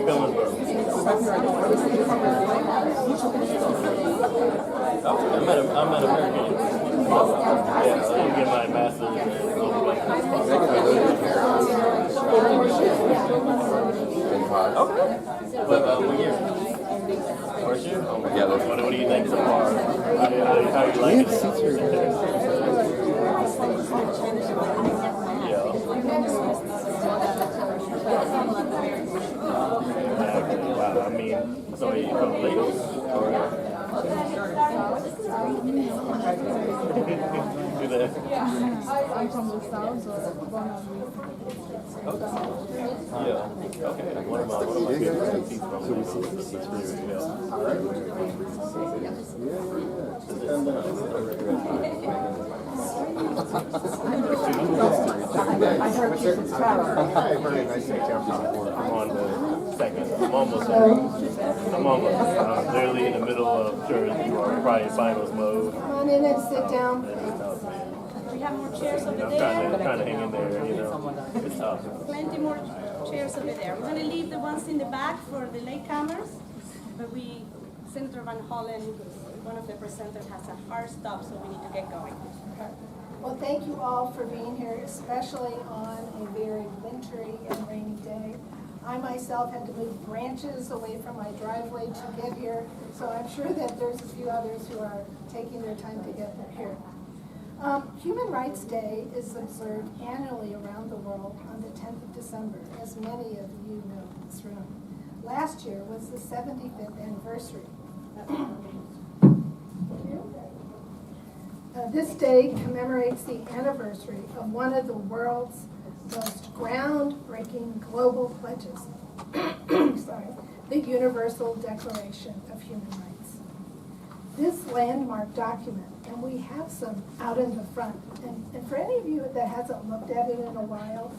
feeling, bro? I'm at American. Yeah, I'm getting my master's in global business. Okay. But what year? First year? Yeah. What do you think so far? How you like it? Yeah. Wow, I mean, so you from Lagos? I'm from the south, so born and yeah. Okay. One of my favorite seats from Lagos. It's really I heard you from Sarah. Hi, very nice to meet you. I'm on the second. I'm almost literally in the middle of sure you are probably in finals mode. Come on in and sit down. It's tough, man. We have more chairs over I'm there. trying to hang in there, you know. It's tough. Plenty more chairs over there. We're going to leave the ones in the back for the latecomers, but Senator Van Hollen, one of the presenters, has a hard stop, so we need to get going. Well, thank you all for being here, especially on a very wintry and rainy day. I myself had to move branches away from my driveway to get here, so I'm sure that there's a few others who are taking their time to get here. Human Rights Day is observed annually around the world on the 10th of December, as many of you know in this room. Last year was the 75th anniversary. This day commemorates the anniversary of one of the world's most groundbreaking global pledges, the Universal Declaration of Human Rights. This landmark document, and we have some out in the front, and for any of you that hasn't looked at it in a while,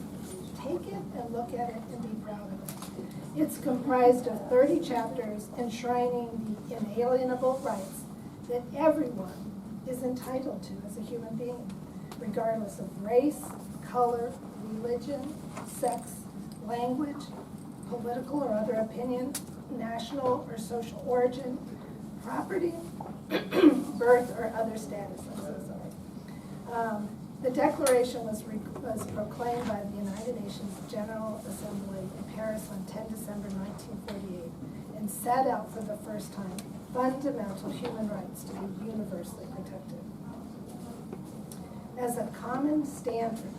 take it and look at it and be proud of it. It's comprised of 30 chapters enshrining the inalienable rights that everyone is entitled to as a human being, regardless of race, color, religion, sex, language, political or other opinion, national or social origin, property, birth, or other status. I'm so sorry. The Declaration was proclaimed by the United Nations General Assembly in Paris on 10 December 1948 and set out for the first time fundamental human rights to be universally protected. As a common standard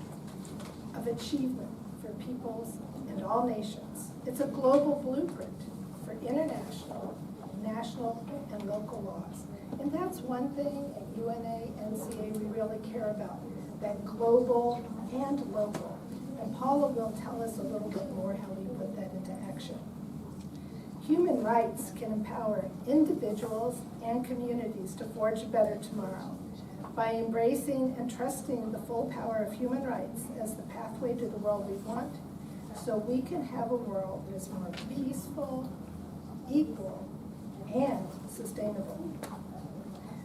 of achievement for peoples and all nations, it's a global blueprint for international, national, and local laws. And that's one thing at UNA-NCA we really care about, that global and local. And Paula will tell us a little bit more how we put that into action. Human rights can empower individuals and communities to forge a better tomorrow by embracing and trusting the full power of human rights as the pathway to the world we want, so we can have a world that is more peaceful, equal, and sustainable.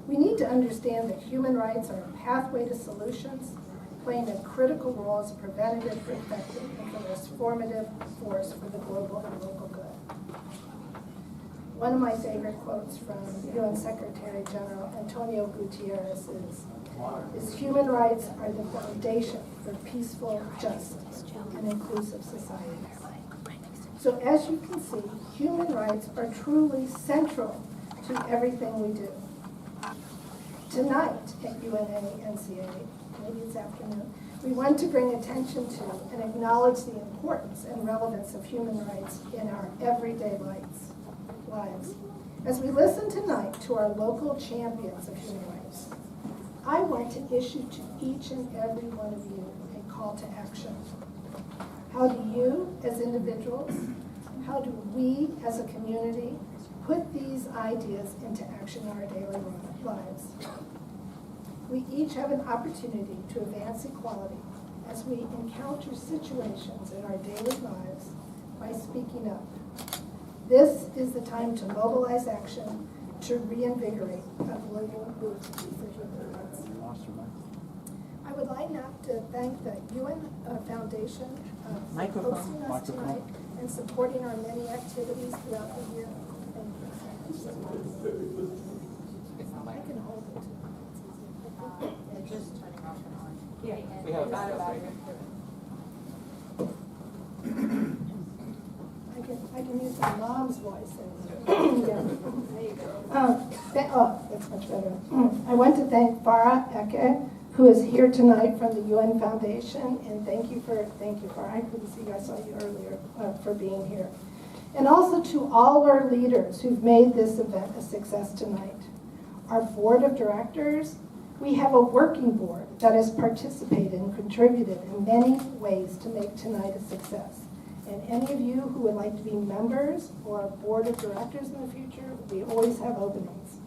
We need to understand that human rights are a pathway to solutions, playing a critical role as a preventative, protective, and transformative force for the global and local good. One of my favorite quotes from UN Secretary General Antonio Guterres is human rights are the foundation for peaceful, just, and inclusive societies. So as you can see, human rights are truly central to everything we do. Tonight at UNA-NCA, maybe this afternoon, we want to bring attention to and acknowledge the importance and relevance of human rights in our everyday lives. As we listen tonight to our local champions of human rights, I want to issue to each and every one of you a call to action. How do you, as individuals, how do we, as a community, put these ideas into action in our daily lives? We each have an opportunity to advance equality as we encounter situations in our daily lives by speaking up. This is the time to mobilize action to reinvigorate a global movement for human rights. I would like now to thank the UN Foundation for hosting us tonight, and supporting our many activities throughout the year. Thank you. I can hold it. Just turning off and on. Yeah. We have I can use my mom's voice. There you go. That's much better. I want to thank UNA-NCA, who is here tonight from the UN Foundation, and thank you, Farah. I couldn't see you, I saw you earlier, for being here. And also to all our leaders who've made this event a success tonight. Our board of directors, we have a working board that has participated and contributed in many ways to make tonight a success. And any of you who would like to be members or board of directors in the future, we always have openings.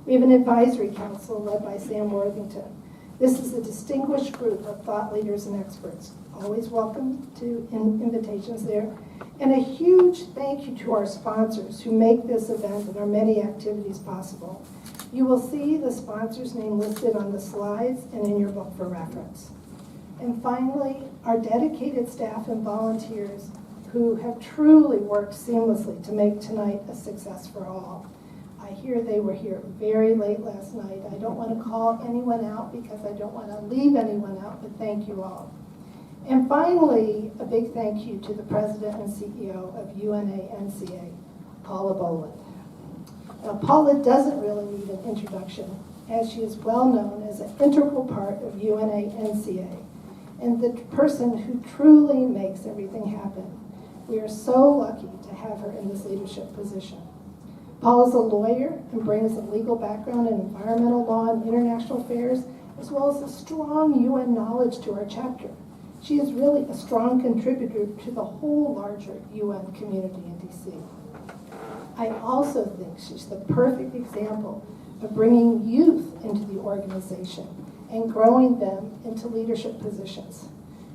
We have an advisory council led by Sam Worthington. This is a distinguished group of thought leaders and experts. Always welcome to invitations there. And a huge thank you to our sponsors who make this event and our many activities possible. You will see the sponsors' name listed on the slides and in your book for reference. And finally, our dedicated staff and volunteers who have truly worked seamlessly to make tonight a success for all. I hear they were here very late last night. I don't want to call anyone out because I don't want to leave anyone out, but thank you all. And finally, a big thank you to the President and CEO of UNA-NCA, Paula Boland. Now, Paula doesn't really need an introduction, as she is well known as an integral part of UNA-NCA and the person who truly makes everything happen. We are so lucky to have her in this leadership position. Paula is a lawyer and brings a legal background in environmental law and international affairs, as well as a strong UN knowledge to our chapter. She is really a strong contributor to the whole larger UN community in DC. I also think she's the perfect example of bringing youth into the organization and growing them into leadership positions.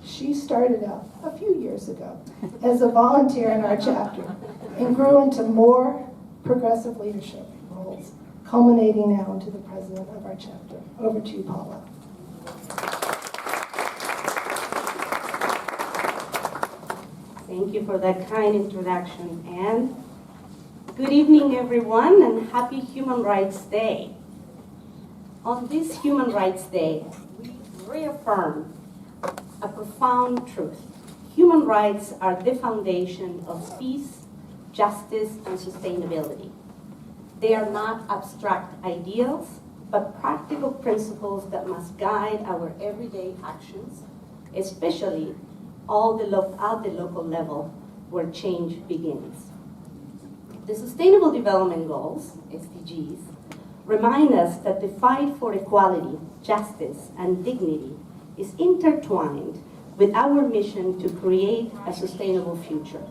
She started out a few years ago as a volunteer in our chapter and grew into more progressive leadership roles, culminating now into the president of our chapter. Over to you, Paula. Thank you for that kind introduction, Anne. Good evening, everyone, and happy Human Rights Day. On this Human Rights Day, we reaffirm a profound truth. Human rights are the foundation of peace, justice, and sustainability. They are not abstract ideals, but practical principles that must guide our everyday actions, especially at the local level where change begins. The Sustainable Development Goals, SDGs, remind us that the fight for equality, justice, and dignity is intertwined with our mission to create a sustainable future.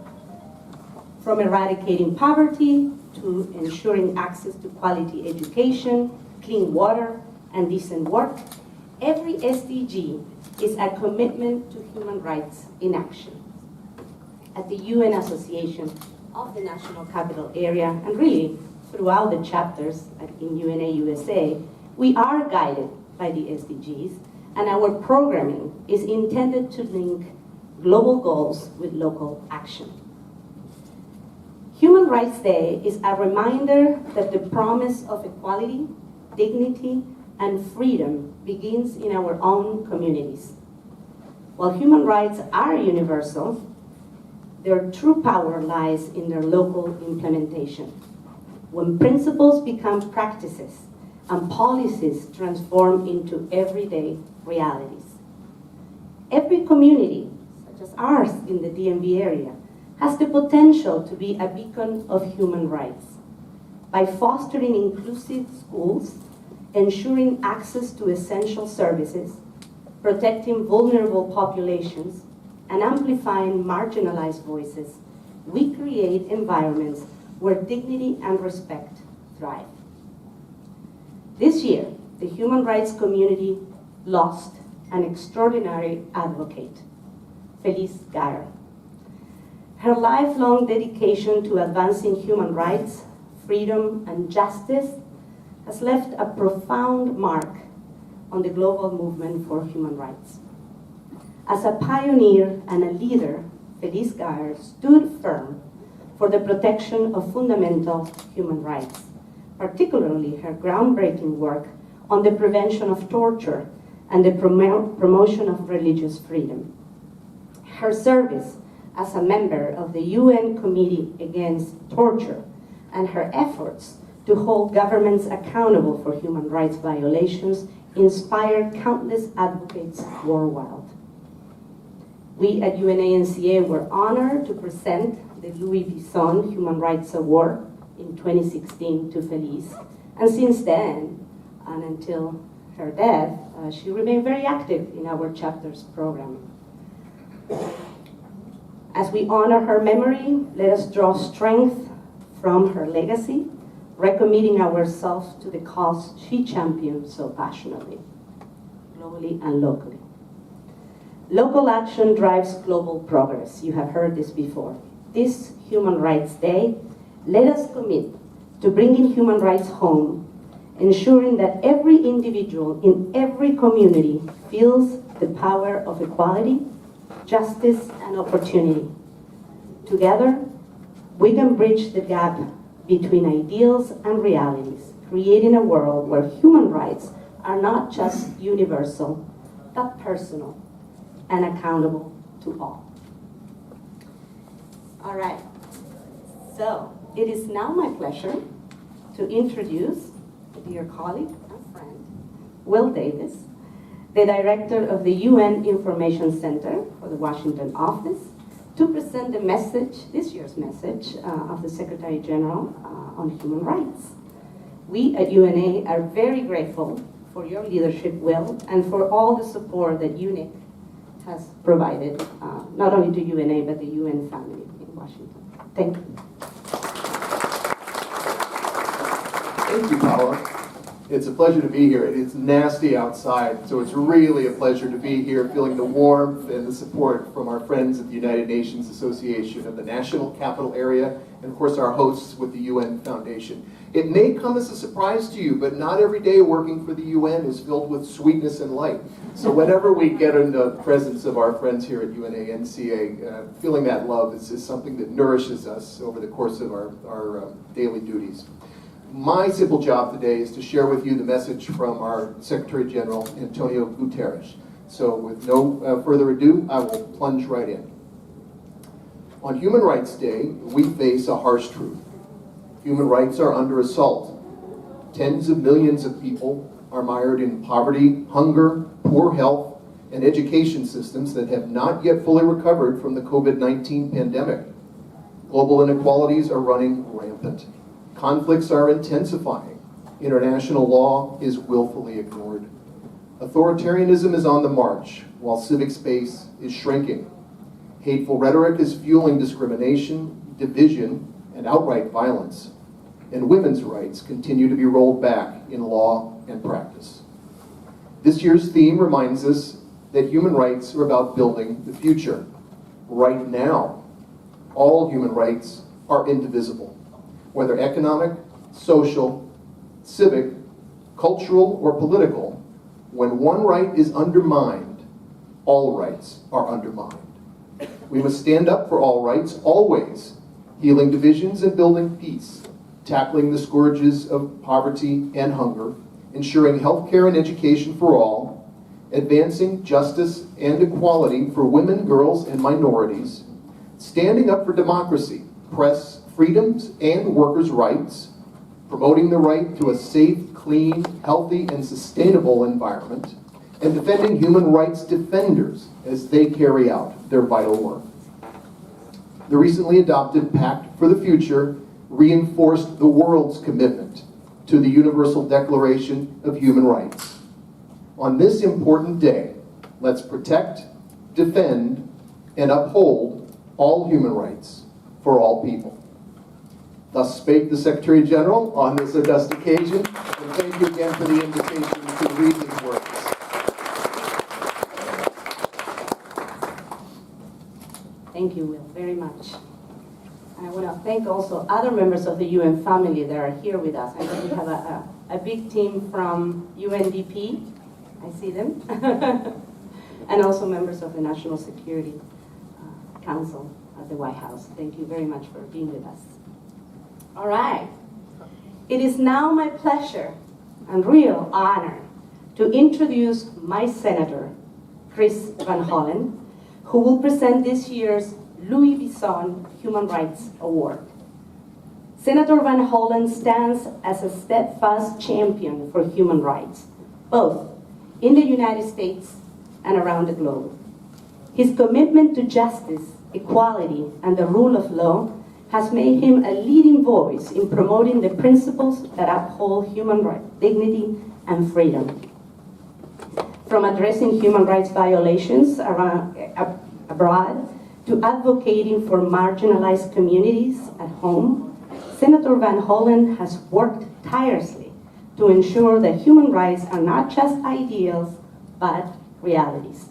From eradicating poverty to ensuring access to quality education, clean water, and decent work, every SDG is a commitment to human rights in action. At the UN Association of the National Capital Area, and really throughout the chapters in UNA USA, we are guided by the SDGs, and our programming is intended to link global goals with local action. Human Rights Day is a reminder that the promise of equality, dignity, and freedom begins in our own communities. While human rights are universal, their true power lies in their local implementation. When principles become practices and policies transform into everyday realities. Every community, such as ours in the DMV area, has the potential to be a beacon of human rights. By fostering inclusive schools, ensuring access to essential services, protecting vulnerable populations, and amplifying marginalized voices, we create environments where dignity and respect thrive. This year, the human rights community lost an extraordinary advocate, Felice Geyer. Her lifelong dedication to advancing human rights, freedom, and justice has left a profound mark on the global movement for human rights. As a pioneer and a leader, Feliz Gaer stood firm for the protection of fundamental human rights, particularly her groundbreaking work on the prevention of torture and the promotion of religious freedom. Her service as a member of the UN Committee Against Torture and her efforts to hold governments accountable for human rights violations inspired countless advocates worldwide. We at UNA-NCA were honored to present the Louis Bisson Human Rights Award in 2016 to Feliz, and since then, and until her death, she remained very active in our chapter's program. As we honor her memory, let us draw strength from her legacy, recommitting ourselves to the cause she championed so passionately, globally and locally. Local action drives global progress. You have heard this before. This Human Rights Day, let us commit to bringing human rights home, ensuring that every individual in every community feels the power of equality, justice, and opportunity. Together, we can bridge the gap between ideals and realities, creating a world where human rights are not just universal, but personal and accountable to all. All right, so it is now my pleasure to introduce a dear colleague and friend, Will Davis, the director of the UN Information Center for the Washington office, to present the message, this year's message, of the Secretary General on human rights. We at UNA are very grateful for your leadership, Will, and for all the support that UNIC has provided, not only to UNA, but the UN family in Washington. Thank you. Thank you, Paula. It's a pleasure to be here. It is nasty outside, so it's really a pleasure to be here, feeling the warmth and the support from our friends at the United Nations Association of the National Capital Area, and of course our hosts with the UN Foundation. It may come as a surprise to you, but not every day working for the UN is filled with sweetness and light. So whenever we get in the presence of our friends here at UNA-NCA, feeling that love is something that nourishes us over the course of our daily duties. My simple job today is to share with you the message from our Secretary General, Antonio Guterres. So with no further ado, I will plunge right in. On Human Rights Day, we face a harsh truth. Human rights are under assault. Tens of millions of people are mired in poverty, hunger, poor health, and education systems that have not yet fully recovered from the COVID-19 pandemic. Global inequalities are running rampant. Conflicts are intensifying. International law is willfully ignored. Authoritarianism is on the march, while civic space is shrinking. Hateful rhetoric is fueling discrimination, division, and outright violence. And women's rights continue to be rolled back in law and practice. This year's theme reminds us that human rights are about building the future. Right now, all human rights are indivisible. Whether economic, social, civic, cultural, or political, when one right is undermined, all rights are undermined. We must stand up for all rights, always, healing divisions and building peace, tackling the scourges of poverty and hunger, ensuring health care and education for all, advancing justice and equality for women, girls, and minorities, standing up for democracy, press freedoms and workers' rights, promoting the right to a safe, clean, healthy, and sustainable environment, and defending human rights defenders as they carry out their vital work. The recently adopted Pact for the Future reinforced the world's commitment to the Universal Declaration of Human Rights. On this important day, let's protect, defend, and uphold all human rights for all people. Thus spake the Secretary General on this august occasion, and thank you again for the invitation to read his words. Thank you, Will, very much. And I want to thank also other members of the UN family that are here with us. I know we have a big team from UNDP, I see them, and also members of the National Security counsel at the White House. Thank you very much for being with us. All right. It is now my pleasure and real honor to introduce my senator, Chris Van Hollen, who will present this year's Louis Bison Human Rights Award. Senator Van Hollen stands as a steadfast champion for human rights, both in the United States and around the globe. His commitment to justice, equality, and the rule of law has made him a leading voice in promoting the principles that uphold human rights, dignity, and freedom. From addressing human rights violations abroad to advocating for marginalized communities at home, Senator Van Hollen has worked tirelessly to ensure that human rights are not just ideals, but realities.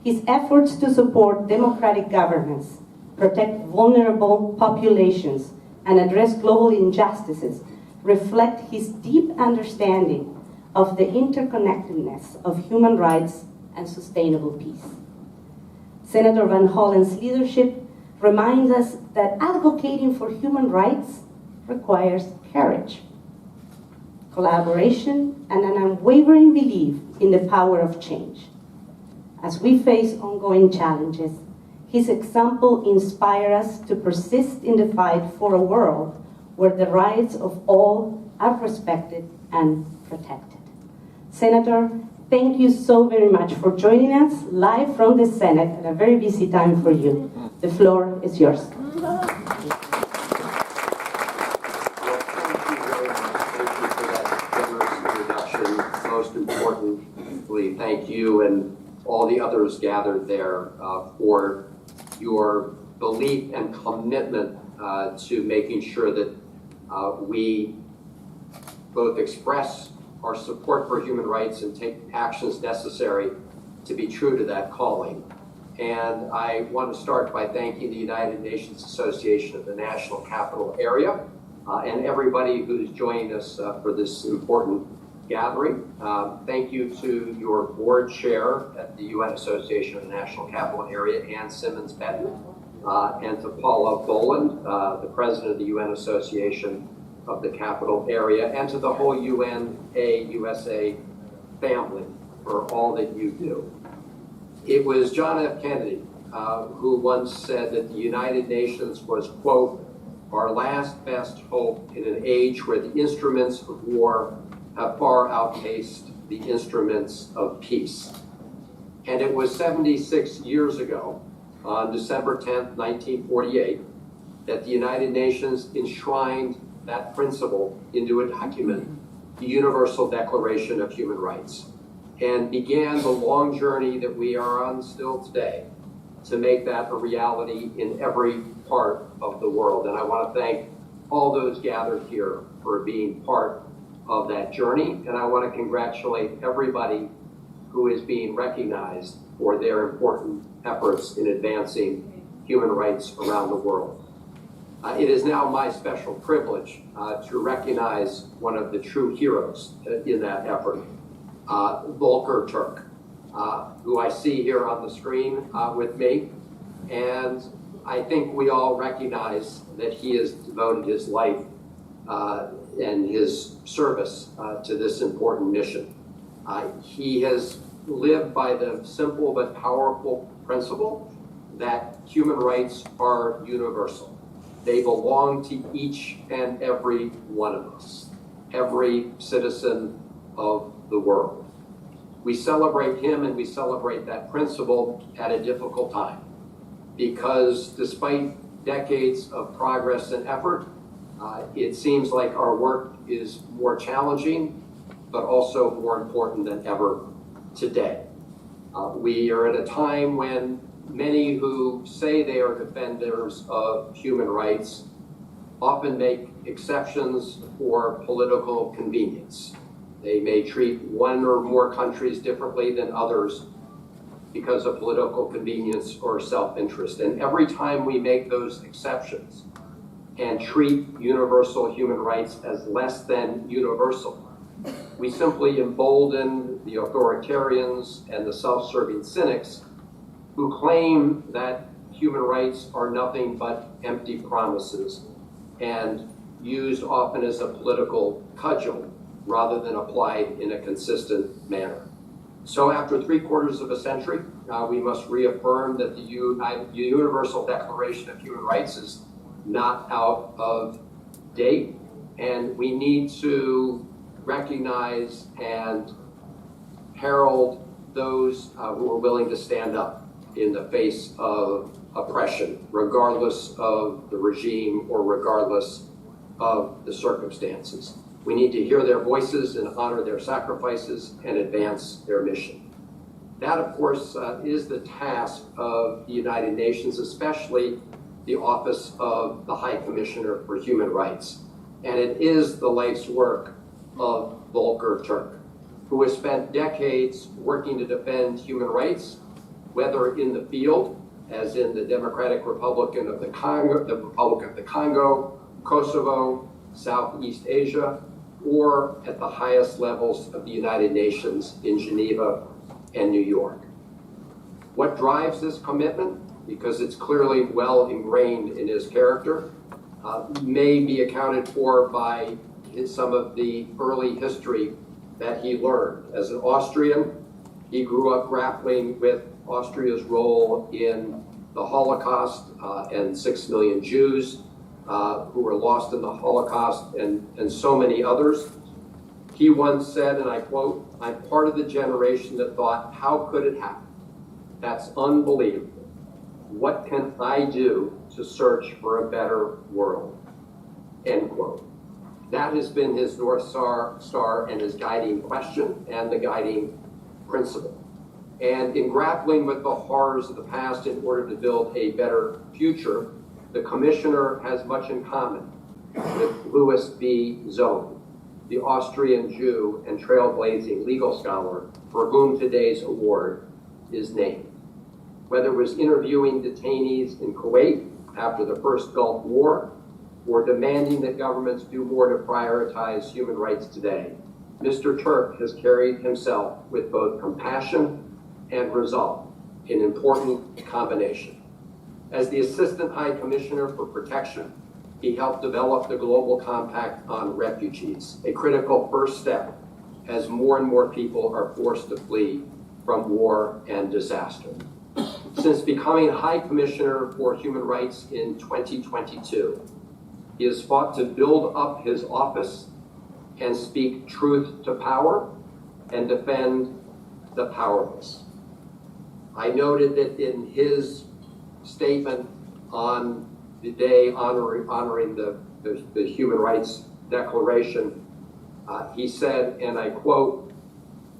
His efforts to support democratic governments, protect vulnerable populations, and address global injustices reflect his deep understanding of the interconnectedness of human rights and sustainable peace. Senator Van Hollen's leadership reminds us that advocating for human rights requires courage, collaboration, and an unwavering belief in the power of change. As we face ongoing challenges, his example inspires us to persist in the fight for a world where the rights of all are respected and protected. Senator, thank you so very much for joining us live from the Senate at a very busy time for you. The floor is yours. Thank you very much. Thank you for that generous introduction. Most importantly, thank you and all the others gathered there for your belief and commitment to making sure that we both express our support for human rights and take actions necessary to be true to that calling. And I want to start by thanking the United Nations Association of the National Capital Area and everybody who's joining us for this important gathering. Thank you to your board chair at the UN Association of the National Capital Area, Ann Simmons-Benton, and to Paula Boland, the president of the UN Association of the Capital Area, and to the whole UNA-USA family for all that you do. It was John F. Kennedy who once said that the United Nations was, quote, our last best hope in an age where the instruments of war have far outpaced the instruments of peace. And it was 76 years ago, on December 10th, 1948, that the United Nations enshrined that principle into a document, the Universal Declaration of Human Rights, and began the long journey that we are on still today to make that a reality in every part of the world. And I want to thank all those gathered here for being part of that journey, and I want to congratulate everybody who is being recognized for their important efforts in advancing human rights around the world. It is now my special privilege to recognize one of the true heroes in that effort, Volker Turk, who I see here on the screen with me. And I think we all recognize that he has devoted his life and his service to this important mission. He has lived by the simple but powerful principle that human rights are universal. They belong to each and every one of us, every citizen of the world. We celebrate him and we celebrate that principle at a difficult time, because despite decades of progress and effort, it seems like our work is more challenging, but also more important than ever today. We are at a time when many who say they are defenders of human rights often make exceptions for political convenience. They may treat one or more countries differently than others because of political convenience or self-interest. And every time we make those exceptions and treat universal human rights as less than universal, we simply embolden the authoritarians and the self-serving cynics who claim that human rights are nothing but empty promises and used often as a political cudgel rather than applied in a consistent manner. So after 3/4 of a century, we must reaffirm that the Universal Declaration of Human Rights is not out of date, and we need to recognize and herald those who are willing to stand up in the face of oppression, regardless of the regime or regardless of the circumstances. We need to hear their voices and honor their sacrifices and advance their mission. That, of course, is the task of the United Nations, especially the Office of the High Commissioner for Human Rights. And it is the life's work of Volker Turk, who has spent decades working to defend human rights, whether in the field, as in the Democratic Republic of the Congo, Kosovo, Southeast Asia, or at the highest levels of the United Nations in Geneva and New York. What drives this commitment, because it's clearly well ingrained in his character, may be accounted for by some of the early history that he learned. As an Austrian, he grew up grappling with Austria's role in the Holocaust and 6 million Jews who were lost in the Holocaust and so many others. He once said, and I quote, "I'm part of the generation that thought, how could it happen? That's unbelievable. What can I do to search for a better world?" End quote. That has been his North Star and his guiding question and the guiding principle. And in grappling with the horrors of the past in order to build a better future, the Commissioner has much in common with Louis B. Zone, the Austrian Jew and trailblazing legal scholar for whom today's award is named. Whether it was interviewing detainees in Kuwait after the first Gulf War, or demanding that governments do more to prioritize human rights today, Mr. Turk has carried himself with both compassion and resolve, an important combination. As the Assistant High Commissioner for Protection, he helped develop the Global Compact on Refugees, a critical first step as more and more people are forced to flee from war and disaster. Since becoming High Commissioner for Human Rights in 2022, he has fought to build up his office and speak truth to power and defend the powerless. I noted that in his statement on the day honoring the Human Rights Declaration, he said, and I quote,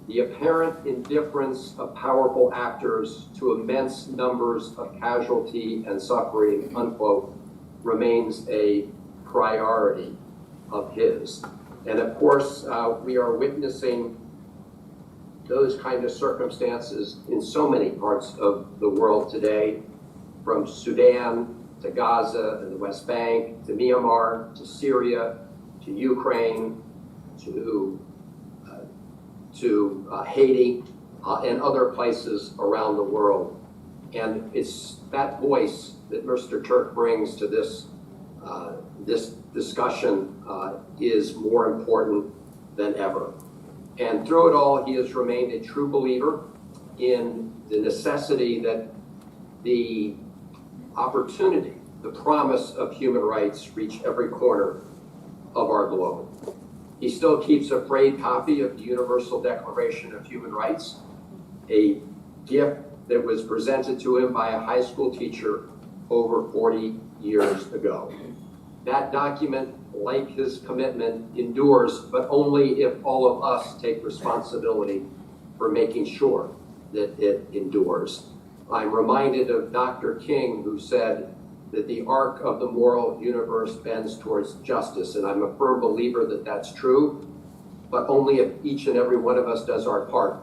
"The apparent indifference of powerful actors to immense numbers of casualty and suffering," unquote, remains a priority of his. And of course, we are witnessing those kind of circumstances in so many parts of the world today, from Sudan to Gaza and the West Bank, to Myanmar, to Syria, to Ukraine, to Haiti, and other places around the world. And it's that voice that Mr. Turk brings to this discussion is more important than ever. And through it all, he has remained a true believer in the necessity that the opportunity, the promise of human rights reach every corner of our globe. He still keeps a frayed copy of the Universal Declaration of Human Rights, a gift that was presented to him by a high school teacher over 40 years ago. That document, like his commitment, endures, but only if all of us take responsibility for making sure that it endures. I'm reminded of Dr. King, who said that the arc of the moral universe bends towards justice, and I'm a firm believer that that's true, but only if each and every one of us does our part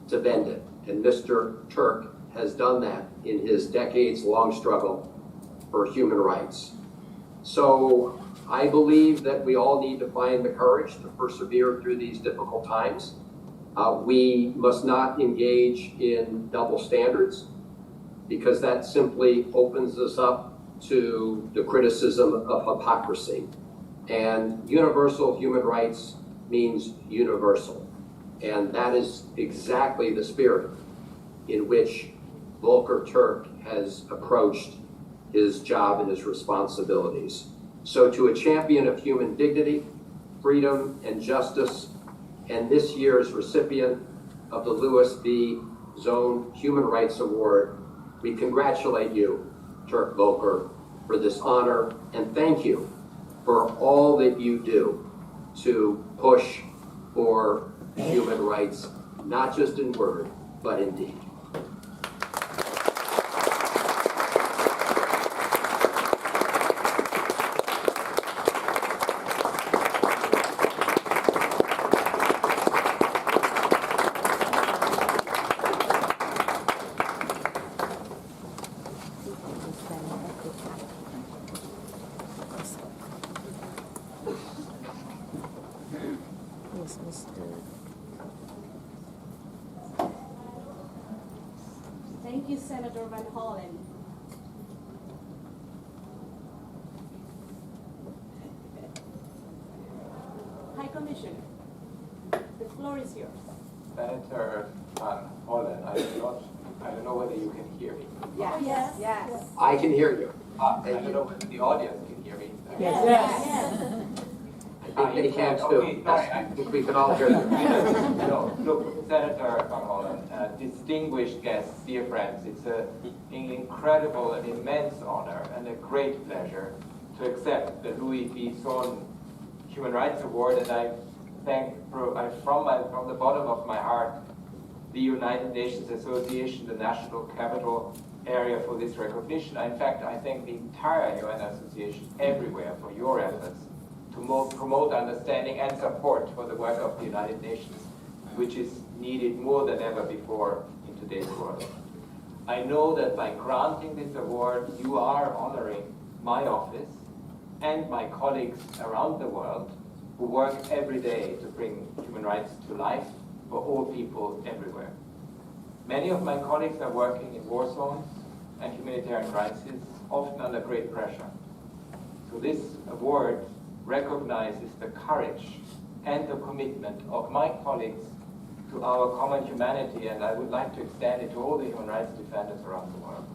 to bend it. And Mr. Turk has done that in his decades-long struggle for human rights. So I believe that we all need to find the courage to persevere through these difficult times. We must not engage in double standards. because that simply opens us up to the criticism of hypocrisy. And universal human rights means universal. And that is exactly the spirit in which Volker Turk has approached his job and his responsibilities. So to a champion of human dignity, freedom, and justice, and this year's recipient of the Louis V. Zone Human Rights Award, we congratulate you, Turk Volker, for this honor, and thank you for all that you do to push for human rights, not just in word, but in deed. Thank you, Senator Van Hollen. High Commissioner, the floor is yours. Senator Van Hollen, I don't know whether you can hear me. Yes. I can hear you. I don't know whether the audience can hear me. I think they can too. Okay, sorry, I think we can all hear you. No, look, Senator Van Hollen, distinguished guests, dear friends, it's an incredible and immense honor and a great pleasure to accept the Louis V. Zone Human Rights Award, and I thank from the bottom of my heart the United Nations Association, the National Capital Area for this recognition. In fact, I thank the entire UN Association everywhere for your efforts to promote understanding and support for the work of the United Nations, which is needed more than ever before in today's world. I know that by granting this award, you are honoring my office and my colleagues around the world who work every day to bring human rights to life for all people everywhere. Many of my colleagues are working in war zones and humanitarian crises, often under great pressure. So this award recognizes the courage and the commitment of my colleagues to our common humanity, and I would like to extend it to all the human rights defenders around the world.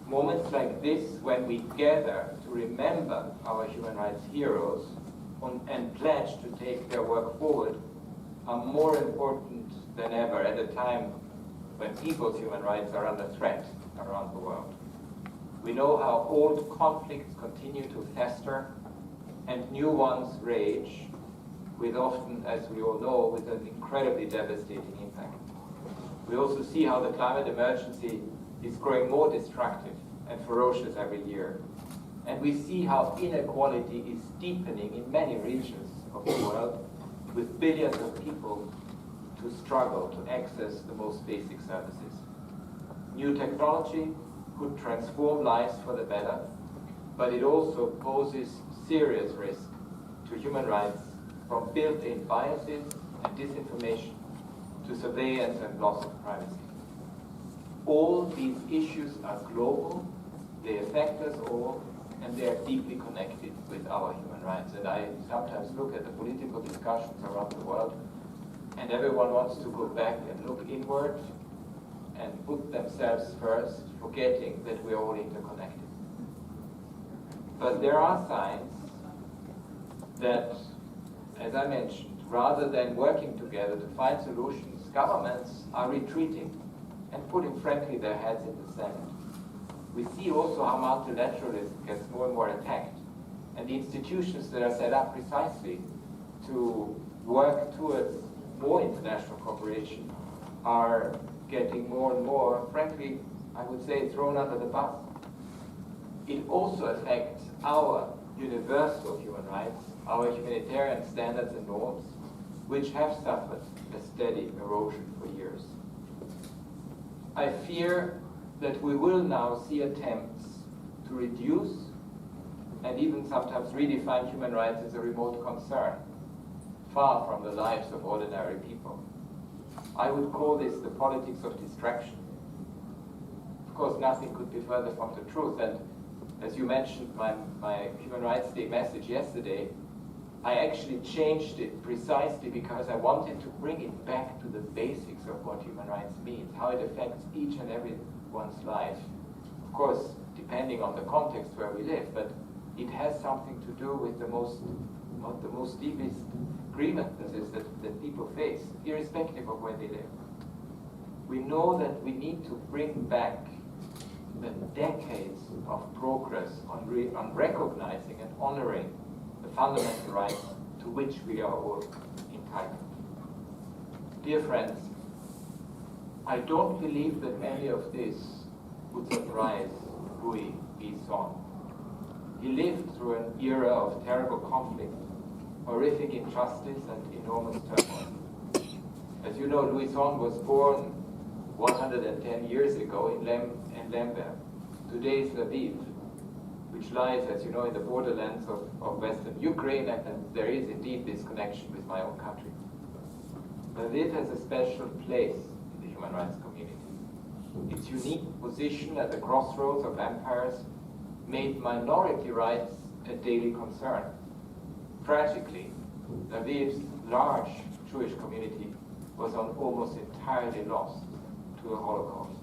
Moments like this, when we gather to remember our human rights heroes and pledge to take their work forward, are more important than ever at a time when people's human rights are under threat around the world. We know how old conflicts continue to fester and new ones rage, with often, as we all know, with an incredibly devastating impact. We also see how the climate emergency is growing more destructive and ferocious every year. And we see how inequality is deepening in many regions of the world, with billions of people to struggle to access the most basic services. New technology could transform lives for the better, but it also poses serious risk to human rights, from built-in biases and disinformation to surveillance and loss of privacy. All these issues are global, they affect us all, and they are deeply connected with our human rights. And I sometimes look at the political discussions around the world, and everyone wants to go back and look inward and put themselves first, forgetting that we are all interconnected. But there are signs that, as I mentioned, rather than working together to find solutions, governments are retreating and putting, frankly, their heads in the sand. We see also how multilateralism gets more and more attacked, and the institutions that are set up precisely to work towards more international cooperation are getting more and more, frankly, I would say, thrown under the bus. It also affects our universal human rights, our humanitarian standards and norms, which have suffered a steady erosion for years. I fear that we will now see attempts to reduce and even sometimes redefine human rights as a remote concern, far from the lives of ordinary people. I would call this the politics of distraction. Of course, nothing could be further from the truth. And as you mentioned, my Human Rights Day message yesterday, I actually changed it precisely because I wanted to bring it back to the basics of what human rights means, how it affects each and every one's life. Of course, depending on the context where we live, but it has something to do with the most deepest grievances that people face, irrespective of where they live. We know that we need to bring back the decades of progress on recognizing and honoring the fundamental rights to which we are all entitled. Dear friends, I don't believe that any of this would surprise Louis Bisson. He lived through an era of terrible conflict, horrific injustice, and enormous turmoil. As you know, Louis Bisson was born 110 years ago in Lemberg, today's Lviv, which lies, as you know, in the borderlands of Western Ukraine, and there is indeed this connection with my own country. Lviv has a special place in the human rights community. Its unique position at the crossroads of empires made minority rights a daily concern. Tragically, Lviv's large Jewish community was almost entirely lost to the Holocaust.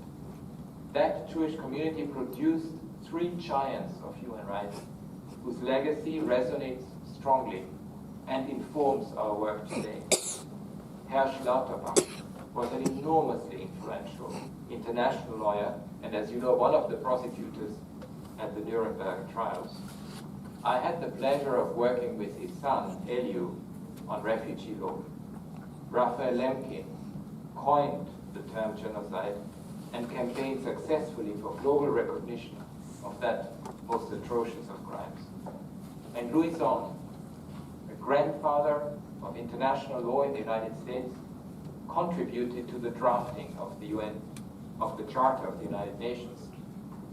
That Jewish community produced three giants of human rights whose legacy resonates strongly and informs our work today. Herr Lauterbach was an enormously influential international lawyer and, as you know, one of the prosecutors at the Nuremberg trials. I had the pleasure of working with his son, Eliu, on refugee law. Raphael Lemkin coined the term genocide and campaigned successfully for global recognition of that most atrocious of crimes. And Louis Bisson, a grandfather of international law in the United States, contributed to the drafting of the Charter of the United Nations,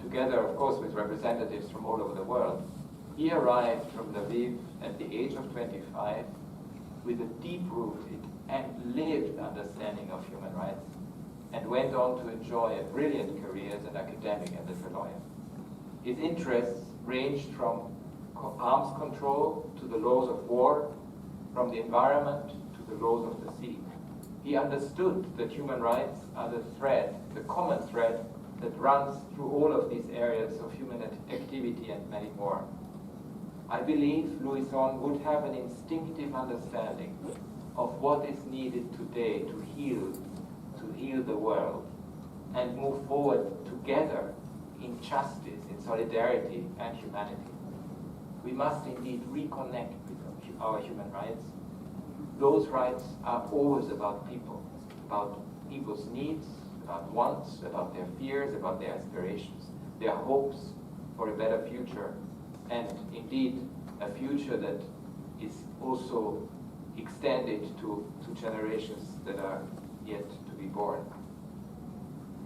together, of course, with representatives from all over the world. He arrived from Lviv at the age of 25 with a deep-rooted and lived understanding of human rights, and went on to enjoy a brilliant career as an academic and as a lawyer. His interests ranged from arms control to the laws of war, from the environment to the laws of the sea. He understood that human rights are the thread, the common thread that runs through all of these areas of human activity and many more. I believe Louis Bisson would have an instinctive understanding of what is needed today to heal the world and move forward together in justice, in solidarity and humanity. We must indeed reconnect with our human rights. Those rights are always about people, about people's needs, about wants, about their fears, about their aspirations, their hopes for a better future, and indeed a future that is also extended to generations that are yet to be born.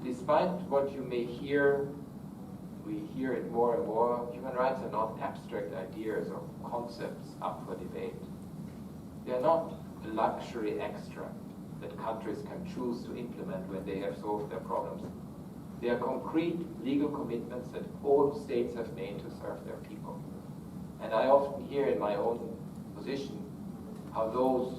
Despite what you may hear, we hear it more and more, human rights are not abstract ideas or concepts up for debate. They are not a luxury extra that countries can choose to implement when they have solved their problems. They are concrete legal commitments that all states have made to serve their people. And I often hear in my own position how those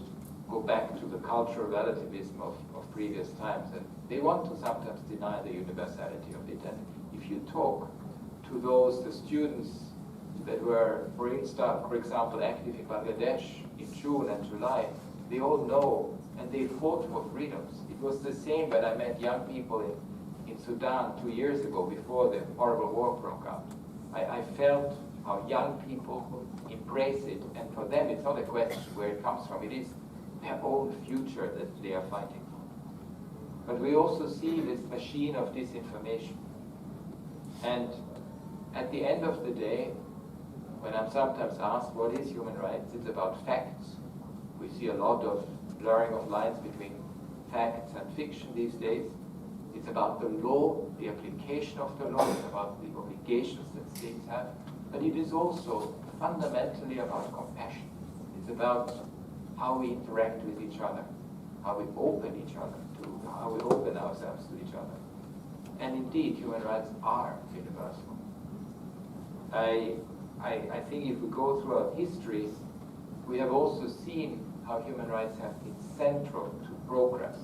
go back to the cultural relativism of previous times, and they want to sometimes deny the universality of it. And if you talk to the students that were, for example, active in Bangladesh in June and July, they all know and they fought for freedoms. It was the same when I met young people in Sudan 2 years ago before the horrible war broke out. I felt how young people embrace it, and for them it's not a question where it comes from, it is their own future that they are fighting for. But we also see this machine of disinformation. And at the end of the day, when I'm sometimes asked what is human rights, it's about facts. We see a lot of blurring of lines between facts and fiction these days. It's about the law, the application of the law, it's about the obligations that states have, but it is also fundamentally about compassion. It's about how we interact with each other, how we open each other, how we open ourselves to each other. And indeed, human rights are universal. I think if we go throughout history, we have also seen how human rights have been central to progress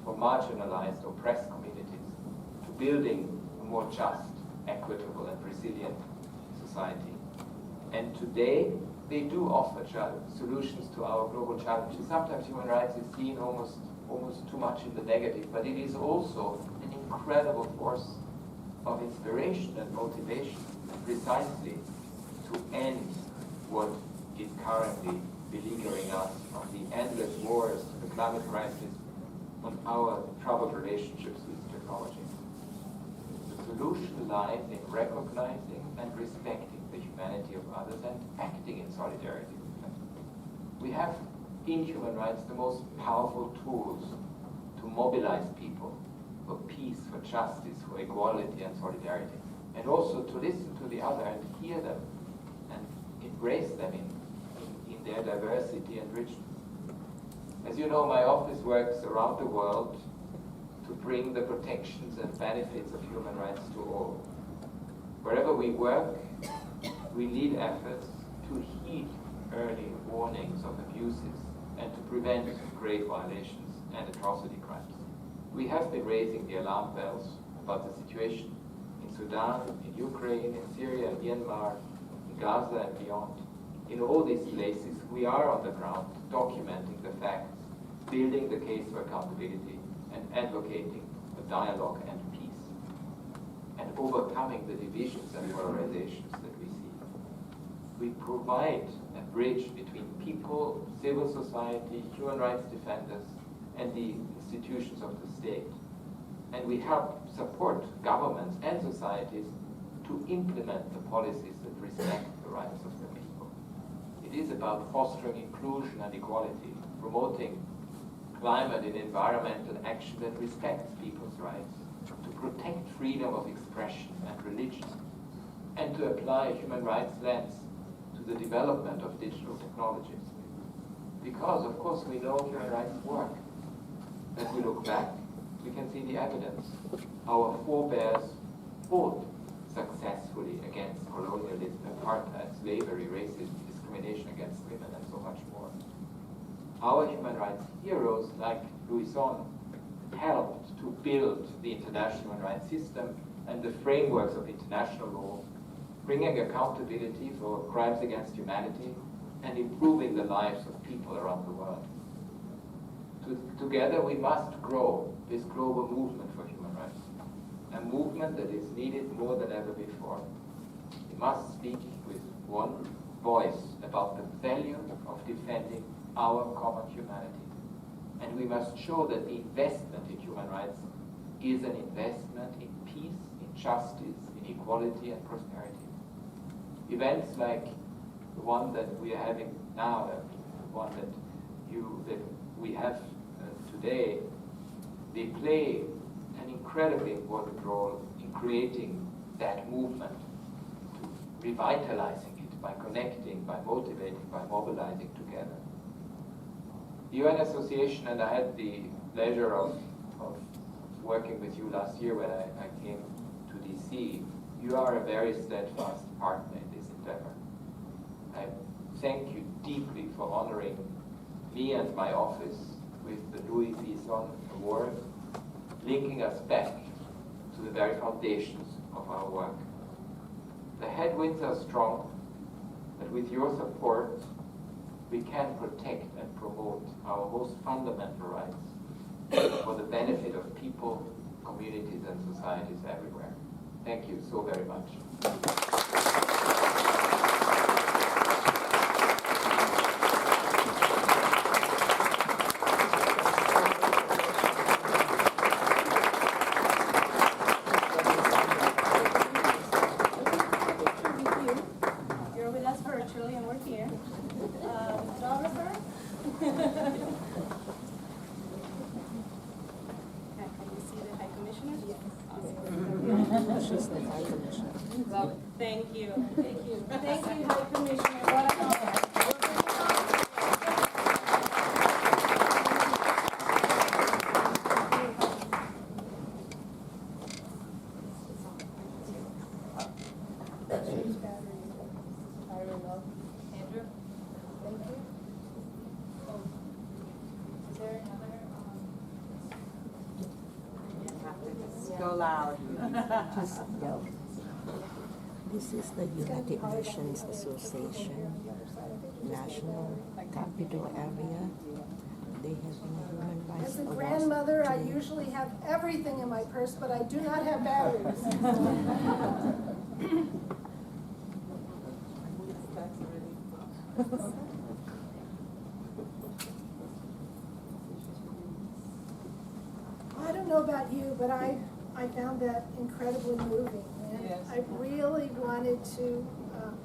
for marginalized, oppressed communities, to building a more just, equitable, and resilient society. And today, they do offer solutions to our global challenges. Sometimes human rights is seen almost too much in the negative, but it is also an incredible force of inspiration and motivation precisely to end what is currently beleaguering us on the endless wars, the climate crisis, on our troubled relationships with technology. The solution lies in recognizing and respecting the humanity of others and acting in solidarity with them. We have in human rights the most powerful tools to mobilize people for peace, for justice, for equality and solidarity, and also to listen to the other and hear them and embrace them in their diversity and richness. As you know, my office works around the world to bring the protections and benefits of human rights to all. Wherever we work, we lead efforts to heed early warnings of abuses and to prevent grave violations and atrocity crimes. We have been raising the alarm bells about the situation in Sudan, in Ukraine, in Syria, in Myanmar, in Gaza and beyond. In all these places, we are on the ground documenting the facts, building the case for accountability, and advocating for dialogue and peace, and overcoming the divisions and polarizations that we see. We provide a bridge between people, civil society, human rights defenders, and the institutions of the state. And we help support governments and societies to implement the policies that respect the rights of their people. It is about fostering inclusion and equality, promoting climate and environmental action that respects people's rights, to protect freedom of expression and religion, and to apply a human rights lens to the development of digital technologies. Because, of course, we know human rights work. As we look back, we can see the evidence. Our forebears fought successfully against colonialism, apartheid, slavery, racism, discrimination against women, and so much more. Our human rights heroes, like Louison, helped to build the international human rights system and the frameworks of international law, bringing accountability for crimes against humanity and improving the lives of people around the world. Together we must grow this global movement for human rights, a movement that is needed more than ever before. We must speak with one voice about the value of defending our common humanity. And we must show that the investment in human rights is an investment in peace, in justice, in equality and prosperity. Events like the one that we are having now, the one that we have today, they play an incredibly important role in creating that movement, to revitalizing it by connecting, by motivating, by mobilizing together. The UN Association, and I had the pleasure of working with you last year when I came to DC, you are a very steadfast partner in this endeavor. I thank you deeply for honoring me and my office with the Louis Fisson Award, linking us back to the very foundations of our work. The headwinds are strong, but with your support, we can protect and promote our most fundamental rights for the benefit of people, communities, and societies everywhere. Thank you so very much. You're with us virtually, and we're here. Photographer? Can you see the High Commissioner? Yes. Awesome. She's the High Commissioner. Thank you. Thank you. Thank you, High Commissioner. What an honor. loud. Just yell. This is the United Nations Association National Capital Area. They have been human rights As a awards grandmother, I to- usually have everything in my purse, but I do not have batteries. I don't know about you, but I found that incredibly moving. And Yes. I really wanted to,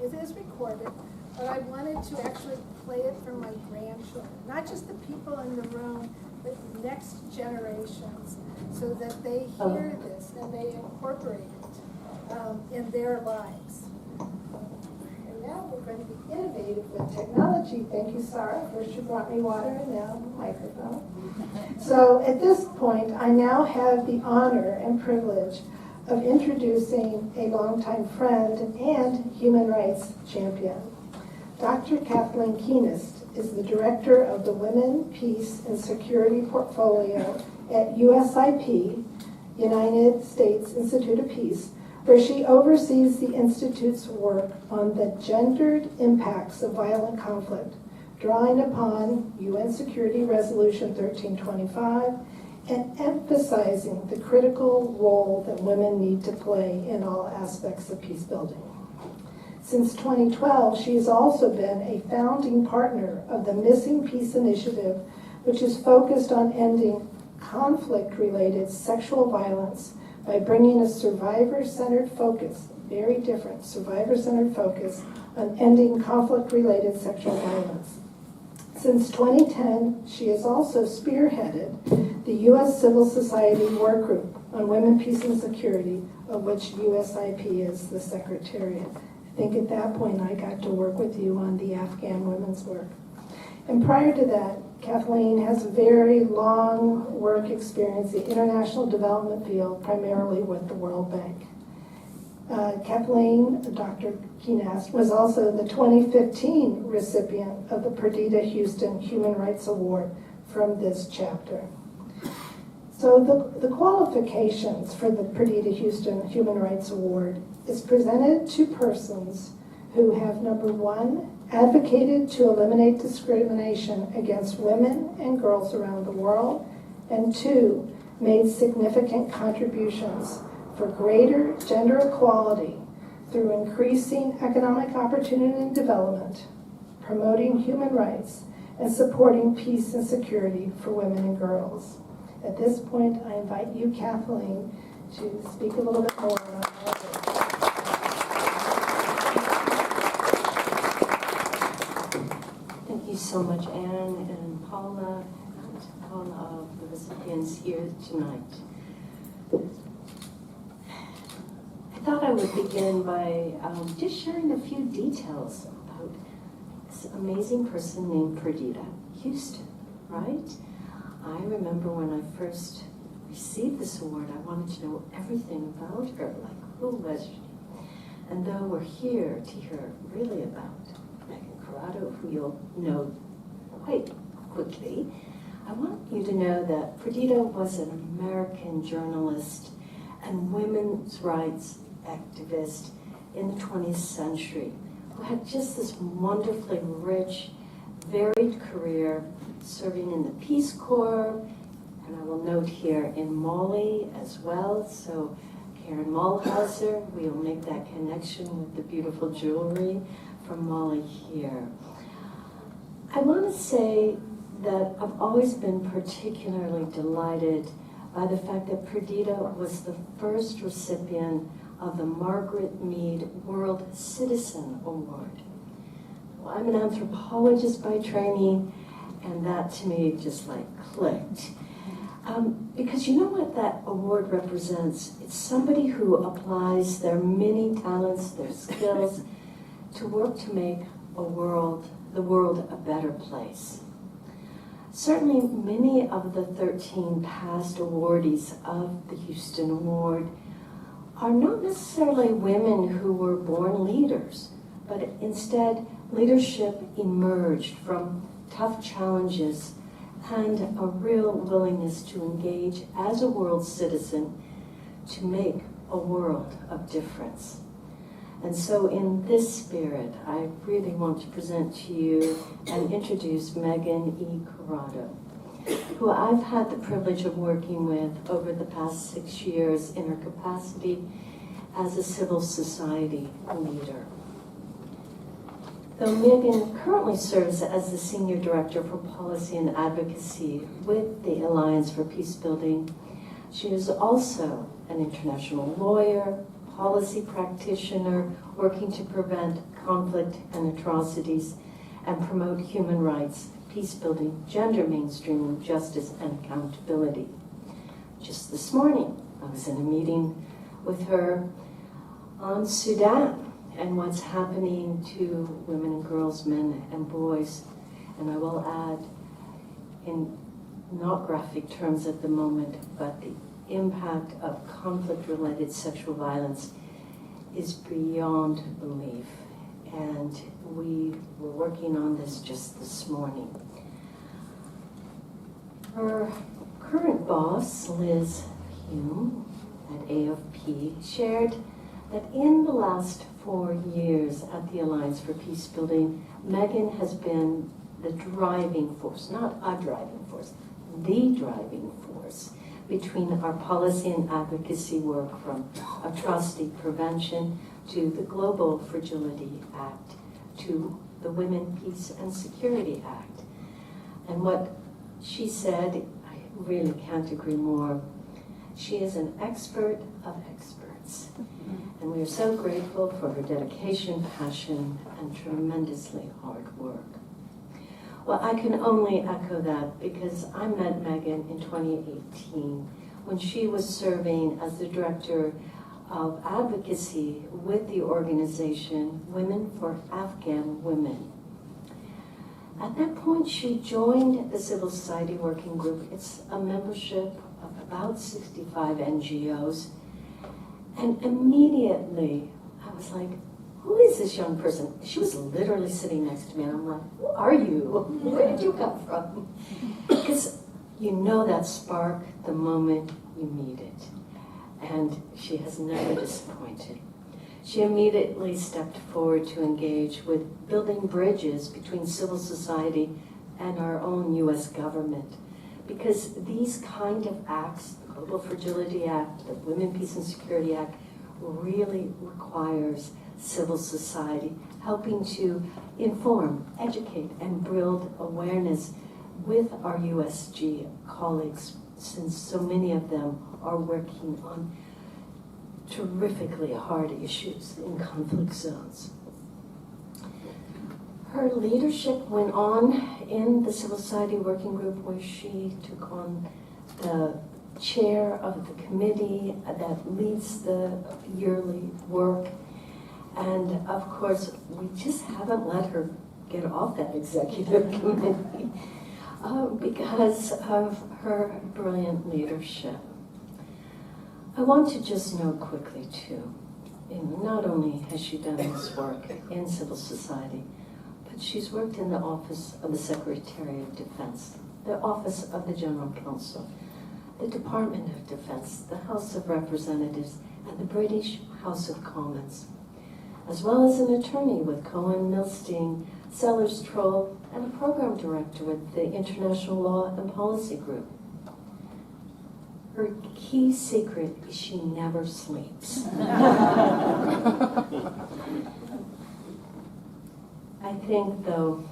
it is recorded, but I wanted to actually play it for my grandchildren, not just the people in the room, but next generations, so that they hear this and they incorporate it in their lives. And now we're going to be innovative with technology. Thank you, Sarah. First you brought me water and now the microphone. So at this point, I now have the honor and privilege of introducing a longtime friend and human rights champion. Dr. Kathleen Keenest is the director of the Women, Peace, and Security Portfolio at USIP, United States Institute of Peace, where she oversees the Institute's work on the gendered impacts of violent conflict, drawing upon UN Security Resolution 1325 and emphasizing the critical role that women need to play in all aspects of peace building. Since 2012, she has also been a founding partner of the Missing Peace Initiative, which is focused on ending conflict-related sexual violence by bringing a survivor-centered focus, very different, survivor-centered focus on ending conflict-related sexual violence. Since 2010, she has also spearheaded the U.S. Civil Society Work Group on Women, Peace, and Security, of which USIP is the secretariat. I think at that point I got to work with you on the Afghan women's work. And prior to that, Kathleen has a very long work experience in the international development field, primarily with the World Bank. Kathleen, Dr. Keenest, was also the 2015 recipient of the Perdita Houston Human Rights Award from this chapter. So the qualifications for the Perdita Houston Human Rights Award is presented to persons who have, number one, advocated to eliminate discrimination against women and girls around the world, and two, made significant contributions for greater gender equality through increasing economic opportunity and development, promoting human rights, and supporting peace and security for women and girls. At this point, I invite you, Kathleen, to speak a little bit more about that. Thank you so much, Anne and Paula, and all of the recipients here tonight. I thought I would begin by just sharing a few details about this amazing person named Perdita Houston, right? I remember when I first received this award, I wanted to know everything about her, like who was she? And though we're here to hear really about Megan Corrado, who you'll know quite quickly, I want you to know that Perdita was an American journalist and women's rights activist in the 20th century who had just this wonderfully rich, varied career serving in the Peace Corps, and I will note here in Mali as well. So Karen Mulhauser, we will make that connection with the beautiful jewelry from Mali here. I want to say that I've always been particularly delighted by the fact that Perdita was the first recipient of the Margaret Mead World Citizen Award. Well, I'm an anthropologist by training, and that to me just like clicked. Because you know what that award represents? It's somebody who applies their many talents, their skills, to work to make the world a better place. Certainly many of the 13 past awardees of the Houston Award are not necessarily women who were born leaders, but instead leadership emerged from tough challenges and a real willingness to engage as a world citizen to make a world of difference. And so in this spirit, I really want to present to you and introduce Megan E. Corrado, who I've had the privilege of working with over the past 6 years in her capacity as a civil society leader. Though Megan currently serves as the Senior Director for Policy and Advocacy with the Alliance for Peacebuilding, she is also an international lawyer, policy practitioner working to prevent conflict and atrocities and promote human rights, peacebuilding, gender mainstreaming, justice, and accountability. Just this morning, I was in a meeting with her on Sudan and what's happening to women and girls, men and boys. And I will add, in not graphic terms at the moment, but the impact of conflict-related sexual violence is beyond belief. And we were working on this just this morning. Her current boss, Liz Hume at AFP, shared that in the last 4 years at the Alliance for Peacebuilding, Megan has been the driving force, not a driving force, the driving force between our policy and advocacy work, from atrocity prevention to the Global Fragility Act to the Women, Peace and Security Act. And what she said, I really can't agree more. She is an expert of experts. And we are so grateful for her dedication, passion, and tremendously hard work. Well, I can only echo that because I met Megan in 2018 when she was serving as the Director of Advocacy with the organization Women for Afghan Women. At that point, she joined the Civil Society Working Group. It's a membership of about 65 NGOs. And immediately, I was like, who is this young person? She was literally sitting next to me, and I'm like, who are you? Where did you come from? Because you know that spark the moment you meet it. And she has never disappointed. She immediately stepped forward to engage with building bridges between civil society and our own U.S. government. Because these kind of acts, the Global Fragility Act, the Women, Peace and Security Act, really requires civil society helping to inform, educate, and build awareness with our USG colleagues, since so many of them are working on terrifically hard issues in conflict zones. Her leadership went on in the Civil Society Working Group, where she took on the chair of the committee that leads the yearly work. And of course, we just haven't let her get off that executive committee because of her brilliant leadership. I want to just note quickly too, not only has she done this work in civil society, but she's worked in the Office of the Secretary of Defense, the Office of the General Counsel, the Department of Defense, the House of Representatives, and the British House of Commons, as well as an attorney with Cohen, Milstein, Sellers Troll, and a program director with the International Law and Policy Group. Her key secret is she never sleeps. I think, though,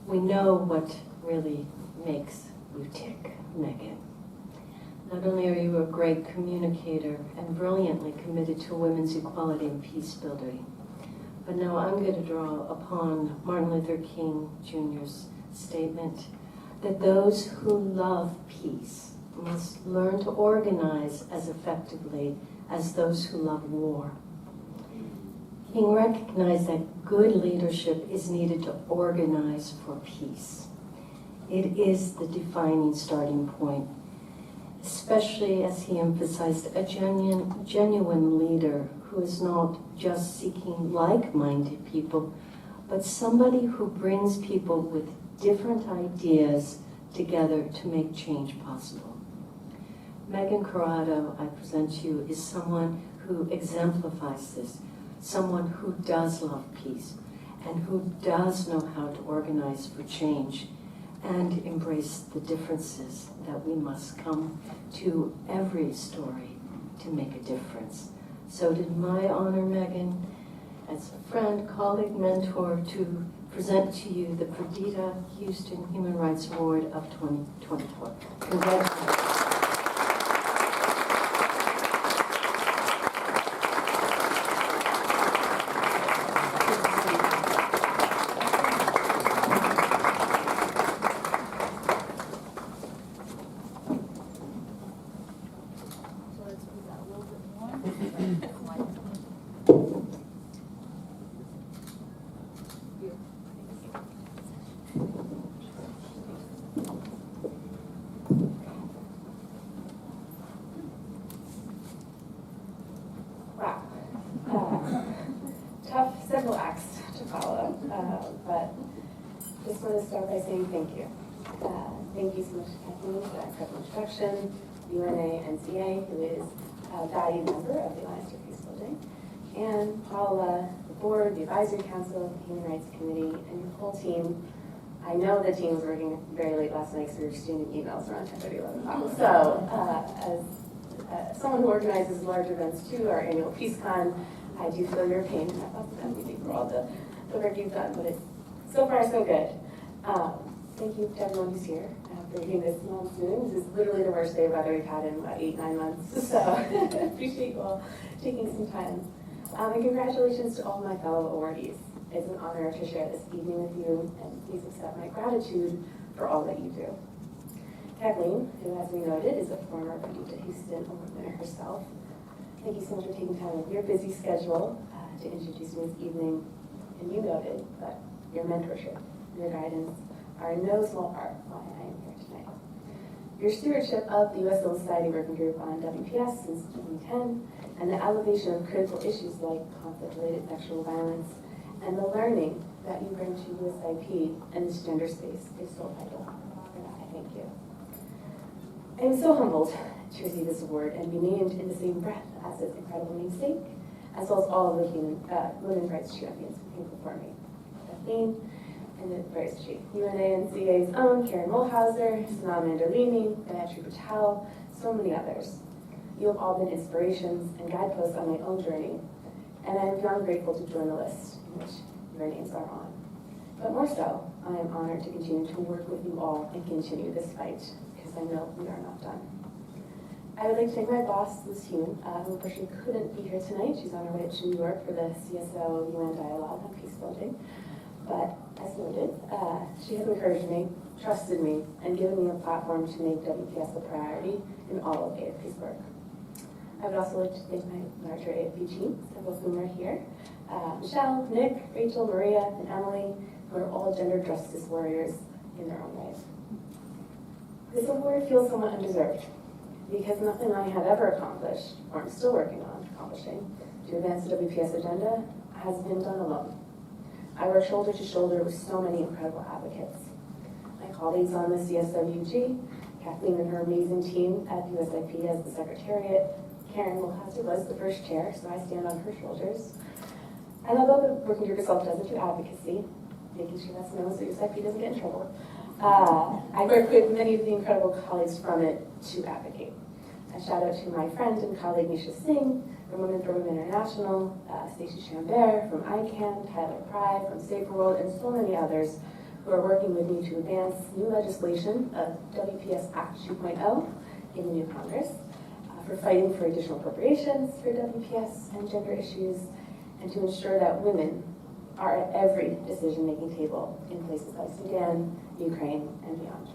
we know what really makes you tick, Megan. Not only are you a great communicator and brilliantly committed to women's equality and peace building, but now I'm going to draw upon Martin Luther King Jr.'s statement that those who love peace must learn to organize as effectively as those who love war. King recognized that good leadership is needed to organize for peace. It is the defining starting point, especially as he emphasized a genuine leader who is not just seeking like-minded people, but somebody who brings people with different ideas together to make change possible. Megan Corrado, I present to you, is someone who exemplifies this, someone who does love peace and who does know how to organize for change and embrace the differences that we must come to every story to make a difference. So did my honor, Megan, as a friend, colleague, mentor, to present to you the Perdita Houston Human Rights Award of 2024. Congratulations. So let's put that a little bit more. Wow. Tough several acts to follow, but just want to start by saying thank you. Thank you so much to Kathleen for that incredible introduction, UNA-NCA, who is a valued member of the Alliance for Peace Building, and Paula, the board, the advisory council, the Human Rights Committee, and your whole team. I know the team was working very late last night, so we were exchanging emails around 10:30, 11 o'clock. So, as someone who organizes large events too, our annual PeaceCon, I do feel your pain. I love them. We think for all the work you've done, but it's so far so good. Thank you to everyone who's here for doing this monsoon. This is literally the worst day of weather we've had in about 8-9 months. So appreciate you all taking some time. And congratulations to all my fellow awardees. It's an honor to share this evening with you, and please accept my gratitude for all that you do. Kathleen, who, as we noted, is a former Perdita Houston Award winner herself. Thank you so much for taking time out of your busy schedule to introduce me this evening. And you noted that your mentorship and your guidance are in no small part why I am here tonight. Your stewardship of the U.S. Civil Society Working Group on WPS since 2010, and the elevation of critical issues like conflict-related sexual violence, and the learning that you bring to USIP and this gender space is so vital. For that, I thank you. I am so humbled to receive this award and be named in the same breath as its incredible namesake, as well as all of the women's rights champions who came before me. Kathleen, and the various chief. UNA-NCA's own Karen Mulhauser, Sanam Mandarlini, Gayatri Patel, so many others. You have all been inspirations and guideposts on my own journey, and I am beyond grateful to join the list in which your names are on. But more so, I am honored to continue to work with you all and continue this fight, because I know we are not done. I would like to thank my boss, Liz Hume, who unfortunately couldn't be here tonight. She's on her way to New York for the CSO UN Dialogue on Peace Building. But as noted, she has encouraged me, trusted me, and given me a platform to make WPS a priority in all of AFP's work. I would also like to thank my larger AFP team, several of whom are here. Michelle, Nick, Rachel, Maria, and Emily, who are all gender justice warriors in their own ways. This award feels somewhat undeserved, because nothing I have ever accomplished, or I'm still working on accomplishing, to advance the WPS agenda has been done alone. I work shoulder to shoulder with so many incredible advocates. My colleagues on the CSWG, Kathleen and her amazing team at USIP as the Secretariat, Karen Mulhauser was the first chair, so I stand on her shoulders. And although the working group itself doesn't do advocacy, making sure that's known so USIP doesn't get in trouble, I work with many of the incredible colleagues from it to advocate. A shout out to my friend and colleague Nisha Singh from Women for Women International, Stacey Chambert from ICANN, Tyler Pry from Safer World, and so many others who are working with me to advance new legislation of WPS Act 2.0 in the new Congress, for fighting for additional appropriations for WPS and gender issues, and to ensure that women are at every decision-making table in places like Sudan, Ukraine, and beyond.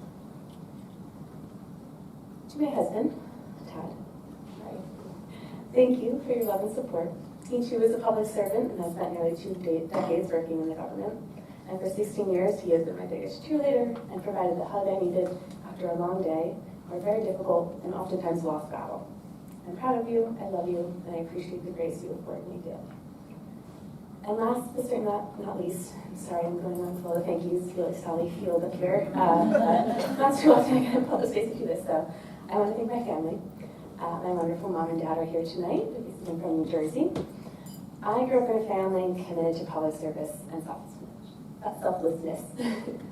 To my husband, Todd, thank you for your love and support. He too is a public servant and has spent nearly 2 decades working in the government. And for 16 years, he has been my biggest cheerleader and provided the hug I needed after a long day or a very difficult and oftentimes lost battle. I'm proud of you, I love you, and I appreciate the grace you afford me daily. And last but certainly not least, I'm sorry I'm going on full of thank yous, feel like Sally Field up here. Not too often I get in public space to do this, so I want to thank my family. My wonderful mom and dad are here tonight. I'm from New Jersey. I grew up in a family committed to public service and selflessness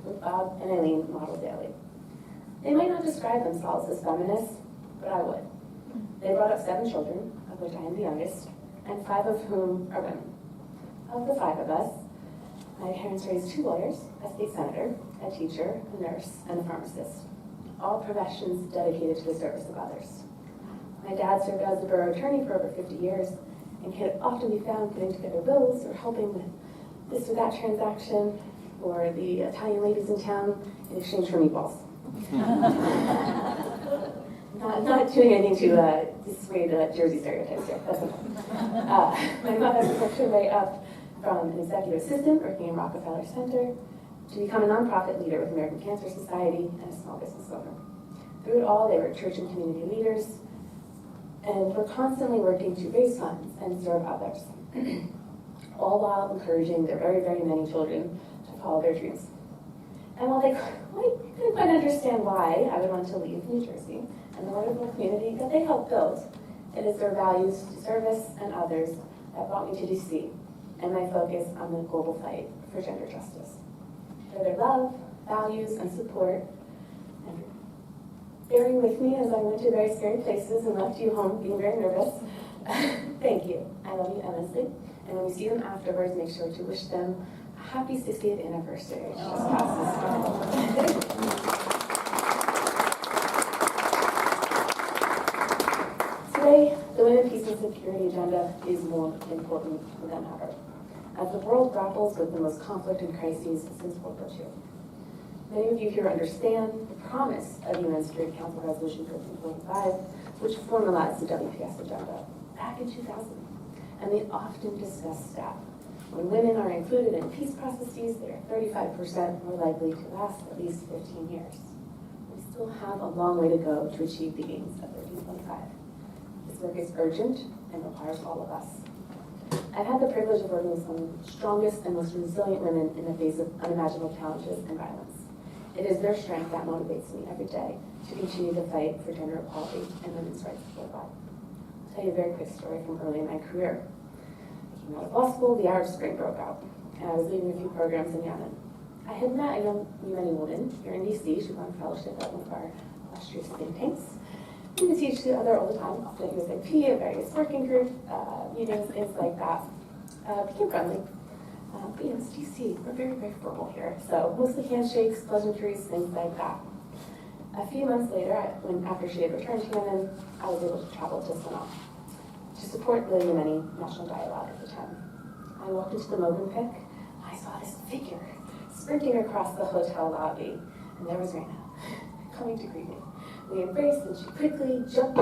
with Bob and Eileen modeled daily. They might not describe themselves as feminists, but I would. They brought up 7 children, of which I am the youngest, and 5 of whom are women. Of the 5 of us, my parents raised 2 lawyers, a state senator, a teacher, a nurse, and a pharmacist, all professions dedicated to the service of others. My dad served as a borough attorney for over 50 years and could often be found putting together bills or helping with this or that transaction or the Italian ladies in town in exchange for meatballs. Not doing anything to dissuade Jersey stereotypes here. That's okay. My mother worked her way up from an executive assistant working in Rockefeller Center to become a nonprofit leader with American Cancer Society and a small business owner. Through it all, they were church and community leaders and were constantly working to raise funds and serve others, all while encouraging their very, very many children to follow their dreams. And while they couldn't quite understand why I would want to leave New Jersey and the wonderful community that they helped build, it is their values to service and others that brought me to DC and my focus on the global fight for gender justice. For their love, values, and support, and bearing with me as I went to very scary places and left you home being very nervous. Thank you. I love you endlessly. And when we see them afterwards, make sure to wish them a happy 60th anniversary. Just past this. Today, the Women, Peace, and Security agenda is more important than ever, as the world grapples with the most conflict and crises since World War II. Many of you here understand the promise of UN Security Council Resolution 1325, which formalized the WPS agenda back in 2000. And they often discuss staff. When women are included in peace processes, they are 35% more likely to last at least 15 years. We still have a long way to go to achieve the aims of 1325. This work is urgent and requires all of us. I've had the privilege of working with some of the strongest and most resilient women in the face of unimaginable challenges and violence. It is their strength that motivates me every day to continue the fight for gender equality and women's rights worldwide. I'll tell you a very quick story from early in my career. I came out of law school, the Arab Spring broke out, and I was leading a few programs in Yemen. I had met a young Yemeni woman here in DC. She was on fellowship at one of our illustrious think tanks. We would teach the other all the time, often at USIP, at various working group meetings, things like that. Became friendly. But it's DC, we're very, very formal here. So mostly handshakes, pleasantries, things like that. A few months later, after she had returned to Yemen, I was able to travel to Sanaa to support the Yemeni National Dialogue at the time. I walked into the Movenpick, and I saw this figure sprinting across the hotel lobby, and there was Raina coming to greet me. We embraced, and she quickly jumped.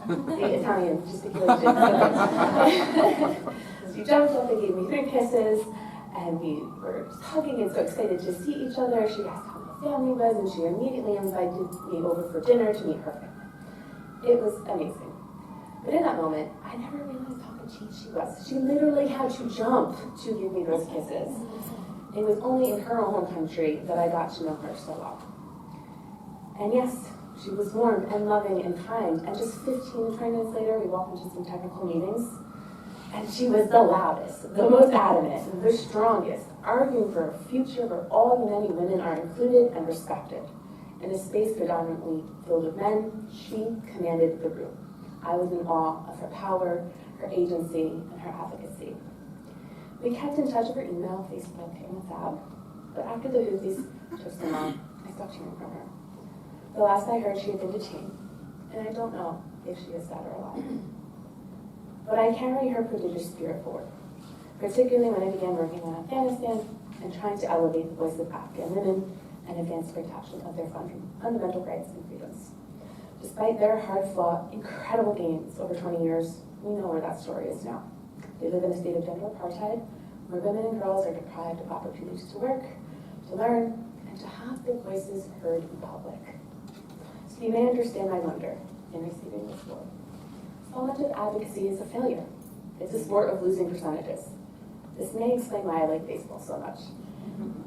The Italian gesticulation. She jumped up and gave me 3 kisses, and we were just hugging and so excited to see each other. She asked how my family was, and she immediately invited me over for dinner to meet her family. It was amazing. But in that moment, I never realized how petite she was. She literally had to jump to give me those kisses. It was only in her own country that I got to know her so well. And yes, she was warm and loving and kind. And just 15 to 20 minutes later, we walked into some technical meetings. And she was the loudest, the most adamant, the strongest, arguing for a future where all Yemeni women are included and respected. In a space predominantly filled with men, she commanded the room. I was in awe of her power, her agency, and her advocacy. We kept in touch over email, Facebook, and WhatsApp. But after the Houthis took Sanaa, I stopped hearing from her. The last I heard, she had been detained, and I don't know if she is dead or alive. But I carry her prodigious spirit forward, particularly when I began working in Afghanistan and trying to elevate the voice of Afghan women and advance the protection of their fundamental rights and freedoms. Despite their hard-fought, incredible gains over 20 years, we know where that story is now. They live in a state of gender apartheid, where women and girls are deprived of opportunities to work, to learn, and to have their voices heard in public. So you may understand my wonder in receiving this award. So much of advocacy is a failure. It's a sport of losing percentages. This may explain why I like baseball so much.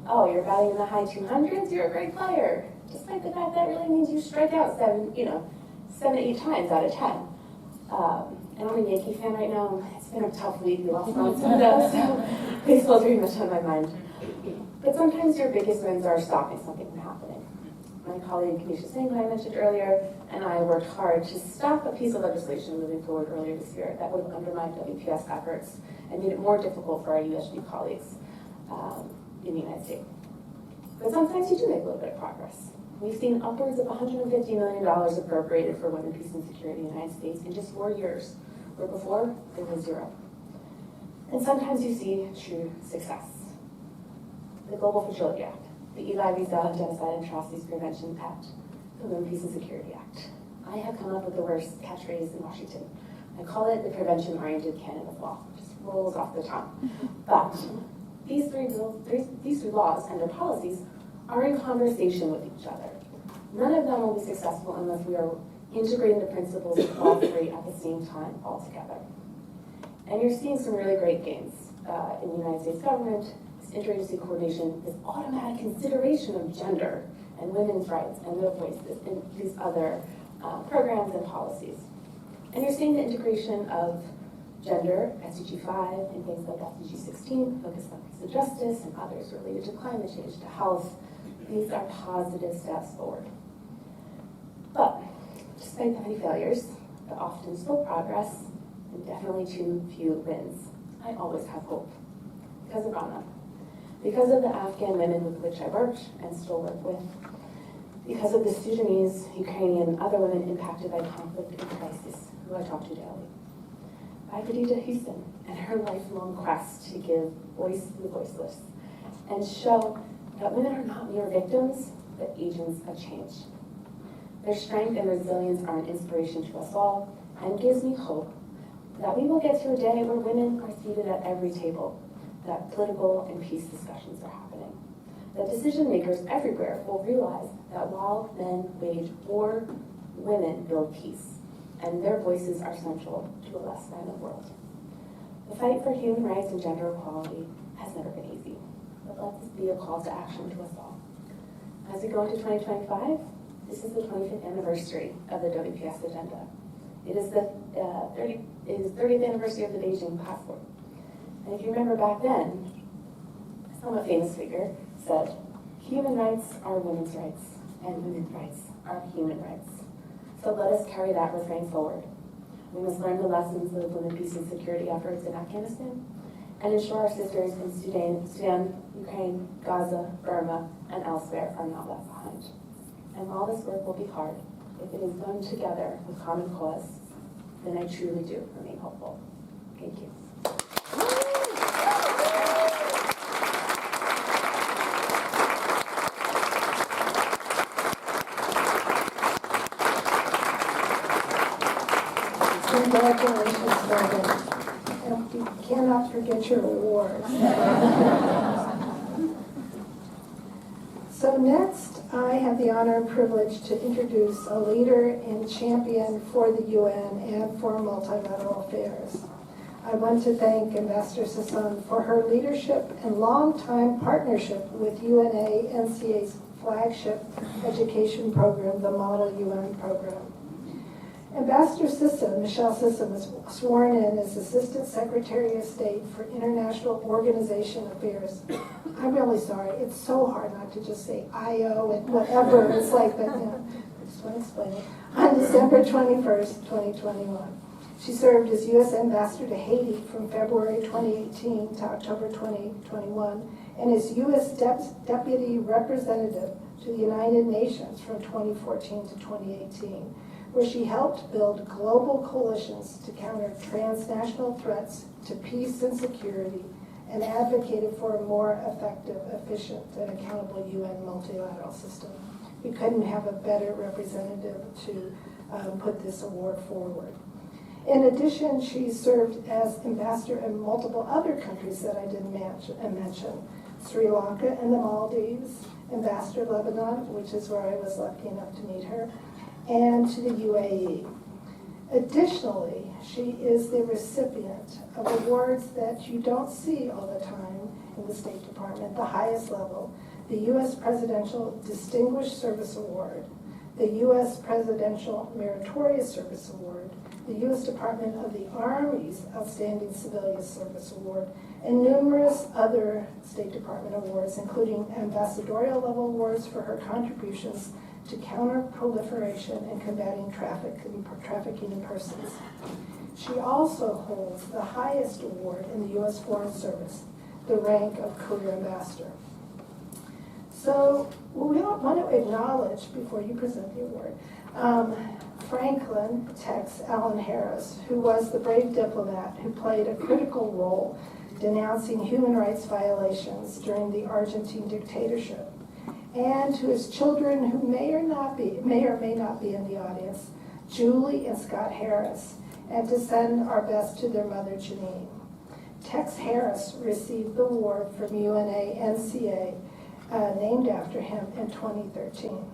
Oh, you're batting in the high 200s? You're a great player. Despite the fact that really means you strike out 70% 7 to 8 times out of 10. And I'm a Yankee fan right now. It's been a tough week. We lost on Sunday, so baseball's very much on my mind. But sometimes your biggest wins are stopping something from happening. My colleague Kanisha Singh, who I mentioned earlier, and I worked hard to stop a piece of legislation moving forward earlier this year that would have undermined WPS efforts and made it more difficult for our USG colleagues in the United States. But sometimes you do make a little bit of progress. We've seen upwards of $150 million appropriated for women, peace, and security in the United States in just 4 years, where before there was 0. And sometimes you see true success. The Global Fertility Act, the Eli Wiesel Genocide and Atrocities Prevention Act, the Women, Peace, and Security Act. I have come up with the worst catchphrase in Washington. I call it the prevention-oriented canon of law. It just rolls off the tongue. But these three laws and their policies are in conversation with each other. None of them will be successful unless we are integrating the principles of all three at the same time all together. And you're seeing some really great gains in the United States government, this interagency coordination, this automatic consideration of gender and women's rights and their voices in these other programs and policies. And you're seeing the integration of gender, SDG 5, and things like SDG 16, focused on peace and justice, and others related to climate change, to health. These are positive steps forward. But despite the many failures, the often slow progress, and definitely too few wins, I always have hope. Because of Rana. Because of the Afghan women with which I worked and still work with. Because of the Sudanese, Ukrainian, and other women impacted by conflict and crisis, who I talk to daily. By Khadija Houston and her lifelong quest to give voice to the voiceless and show that women are not mere victims, but agents of change. Their strength and resilience are an inspiration to us all and gives me hope that we will get to a day where women are seated at every table, that political and peace discussions are happening, that decision makers everywhere will realize that while men wage war, women build peace, and their voices are central to a less violent world. The fight for human rights and gender equality has never been easy, but let this be a call to action to us all. As we go into 2025, this is the 25th anniversary of the WPS agenda. It is the 30th anniversary of the Beijing Passport. And if you remember back then, a somewhat famous figure said, human rights are women's rights, and women's rights are human rights. So let us carry that refrain forward. We must learn the lessons of women, peace, and security efforts in Afghanistan, and ensure our sisters in Sudan, Ukraine, Gaza, Burma, and elsewhere are not left behind. And while this work will be hard, if it is done together with common cause, then I truly do remain hopeful. Thank you. Congratulations, Megan. And you cannot forget your awards. So next, I have the honor and privilege to introduce a leader and champion for the UN and for multilateral affairs. I want to thank Ambassador Sasson for her leadership and longtime partnership with UNA-NCA's flagship education program, the Model UN program. Ambassador Sisson, Michelle Sisson, was sworn in as Assistant Secretary of State for International Organization Affairs. I'm really sorry. It's so hard not to just say IO and whatever. It's like that, you know. I just want to explain it. On December 21st, 2021. She served as U.S. Ambassador to Haiti from February 2018 to October 2021 and as U.S. Deputy Representative to the United Nations from 2014 to 2018. Where she helped build global coalitions to counter transnational threats to peace and security and advocated for a more effective, efficient, and accountable UN multilateral system. We couldn't have a better representative to put this award forward. In addition, she served as ambassador in multiple other countries that I didn't mention. Sri Lanka and the Maldives, Ambassador Lebanon, which is where I was lucky enough to meet her, and to the UAE. Additionally, she is the recipient of awards that you don't see all the time in the State Department, the highest level, the U.S. Presidential Distinguished Service Award, the U.S. Presidential Meritorious Service Award, the U.S. Department of the Army's Outstanding Civilian Service Award, and numerous other State Department awards, including ambassadorial level awards for her contributions to counter-proliferation and combating trafficking in persons. She also holds the highest award in the U.S. Foreign Service, the rank of Career Ambassador. So we want to acknowledge, before you present the award, Franklin Tex Allen Harris, who was the brave diplomat who played a critical role denouncing human rights violations during the Argentine dictatorship, and to his children who may or may not be in the audience, Julie and Scott Harris, and to send our best to their mother, Janine. Tex Harris received the award from UNA-NCA, named after him in 2013.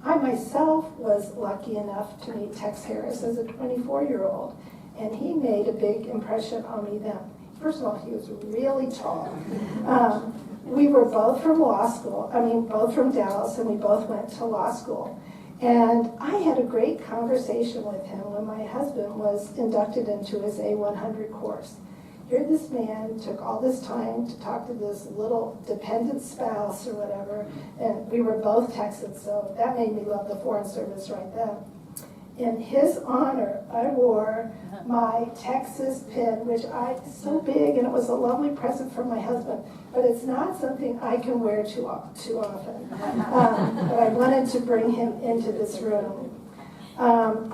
I myself was lucky enough to meet Tex Harris as a 24-year-old, and he made a big impression on me then. First of all, he was really tall. We were both from law school, both from Dallas, and we both went to law school. And I had a great conversation with him when my husband was inducted into his A100 course. Here this man took all this time to talk to this little dependent spouse or whatever, and we were both Texans, so that made me love the Foreign Service right then. In his honor, I wore my Texas pin, which so big, and it was a lovely present from my husband, but it's not something I can wear too often. But I wanted to bring him into this room.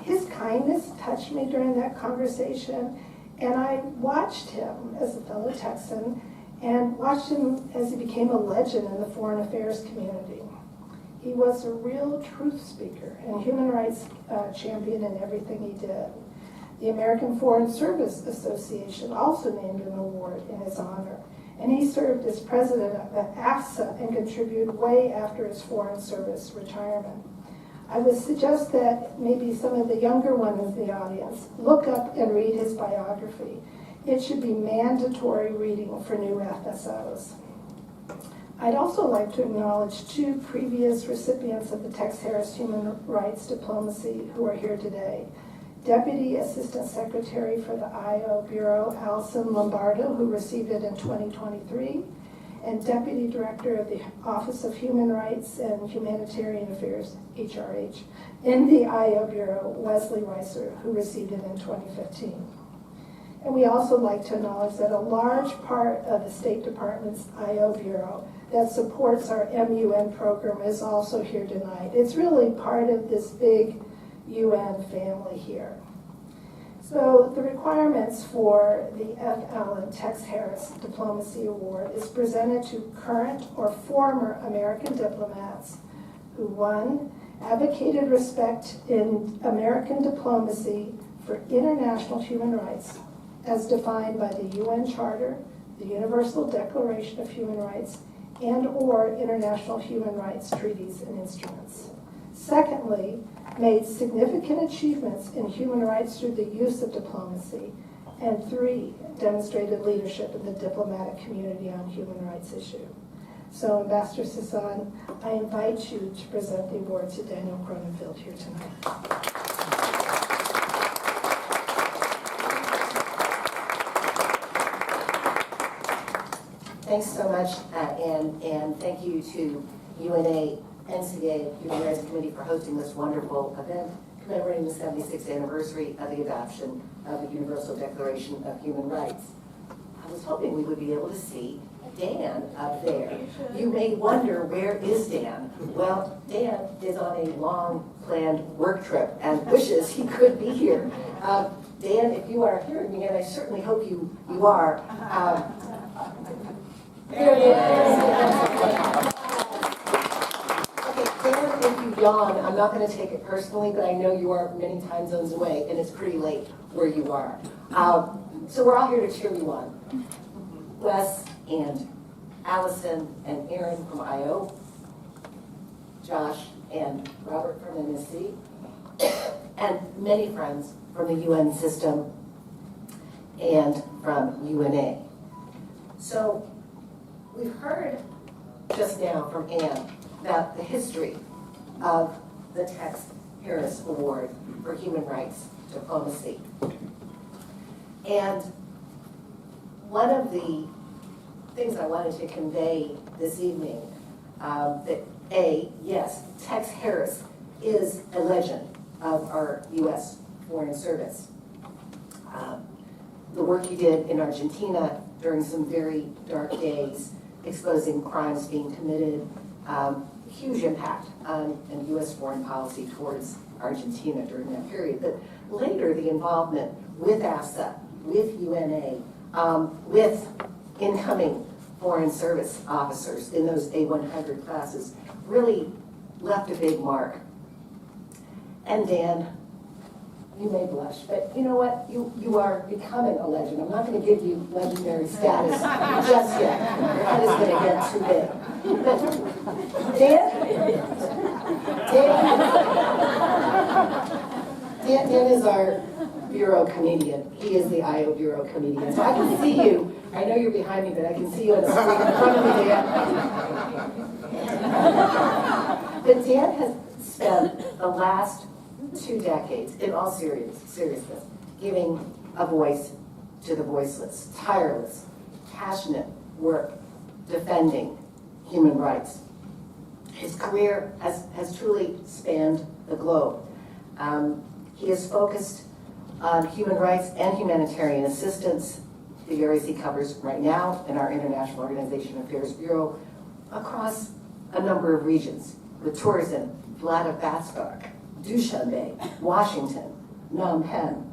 His kindness touched me during that conversation, and I watched him as a fellow Texan, and watched him as he became a legend in the foreign affairs community. He was a real truth speaker and human rights champion in everything he did. The American Foreign Service Association also named an award in his honor, and he served as president of AFSA and contributed way after his Foreign Service retirement. I would suggest that maybe some of the younger ones in the audience look up and read his biography. It should be mandatory reading for new FSOs. I'd also like to acknowledge two previous recipients of the Tex Harris Human Rights Diplomacy who are here today. Deputy Assistant Secretary for the IO Bureau, Alison Lombardo, who received it in 2023, and Deputy Director of the Office of Human Rights and Humanitarian Affairs, HRH, in the IO Bureau, Wesley Reiser, who received it in 2015. And we also like to acknowledge that a large part of the State Department's IO Bureau that supports our MUN program is also here tonight. It's really part of this big UN family here. So the requirements for the F. Allen Tex Harris Diplomacy Award is presented to current or former American diplomats who, 1, advocated respect in American diplomacy for international human rights as defined by the UN Charter, the Universal Declaration of Human Rights, and or international human rights treaties and instruments. Secondly, made significant achievements in human rights through the use of diplomacy. And 3, demonstrated leadership in the diplomatic community on human rights issue. So Ambassador Sisson, I invite you to present the award to Daniel Cronenfeld here tonight. Thanks so much, and thank you to UNA-NCA Human Rights Committee for hosting this wonderful event commemorating the 76th anniversary of the adoption of the Universal Declaration of Human Rights. I was hoping we would be able to see Dan up there. You may wonder, where is Dan? Well, Dan is on a long-planned work trip and wishes he could be here. Dan, if you are hearing me, and I certainly hope you are, there he is. Okay, Dan, if you yawn, I'm not going to take it personally, but I know you are many time zones away, and it's pretty late where you are. So we're all here to cheer you on. Wes and Allison and Aaron from IO, Josh and Robert from MSC, and many friends from the UN system and from UNA. So we've heard just now from Anne about the history of the Tex Harris Award for Human Rights Diplomacy. And one of the things I wanted to convey this evening, that yes, Tex Harris is a legend of our U.S. Foreign Service. The work he did in Argentina during some very dark days, exposing crimes being committed, huge impact on U.S. foreign policy towards Argentina during that period. But later, the involvement with AFSA, with UNA, with incoming Foreign Service officers in those A100 classes really left a big mark. And Dan, you may blush, but you know what? You are becoming a legend. I'm not going to give you legendary status just yet. Your head is going to get too big. But Dan is our bureau comedian. He is the IO bureau comedian. So I can see you. I know you're behind me, but I can see you on the screen in front of me, Dan. But Dan has spent the last 2 decades, in all seriousness, giving a voice to the voiceless, tireless, passionate work defending human rights. His career has truly spanned the globe. He is focused on human rights and humanitarian assistance, the areas he covers right now in our International Organization Affairs Bureau, across a number of regions, with tourism, Vladivostok, Dushanbe, Washington, Phnom Penh.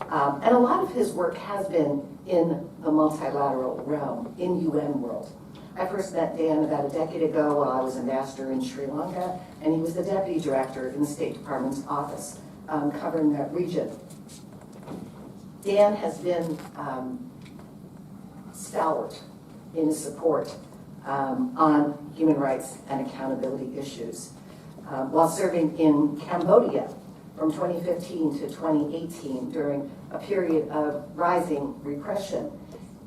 And a lot of his work has been in the multilateral realm, in UN world. I first met Dan about a decade ago while I was ambassador in Sri Lanka, and he was the deputy director in the State Department's office covering that region. Dan has been stalwart in his support on human rights and accountability issues. While serving in Cambodia from 2015 to 2018 during a period of rising repression,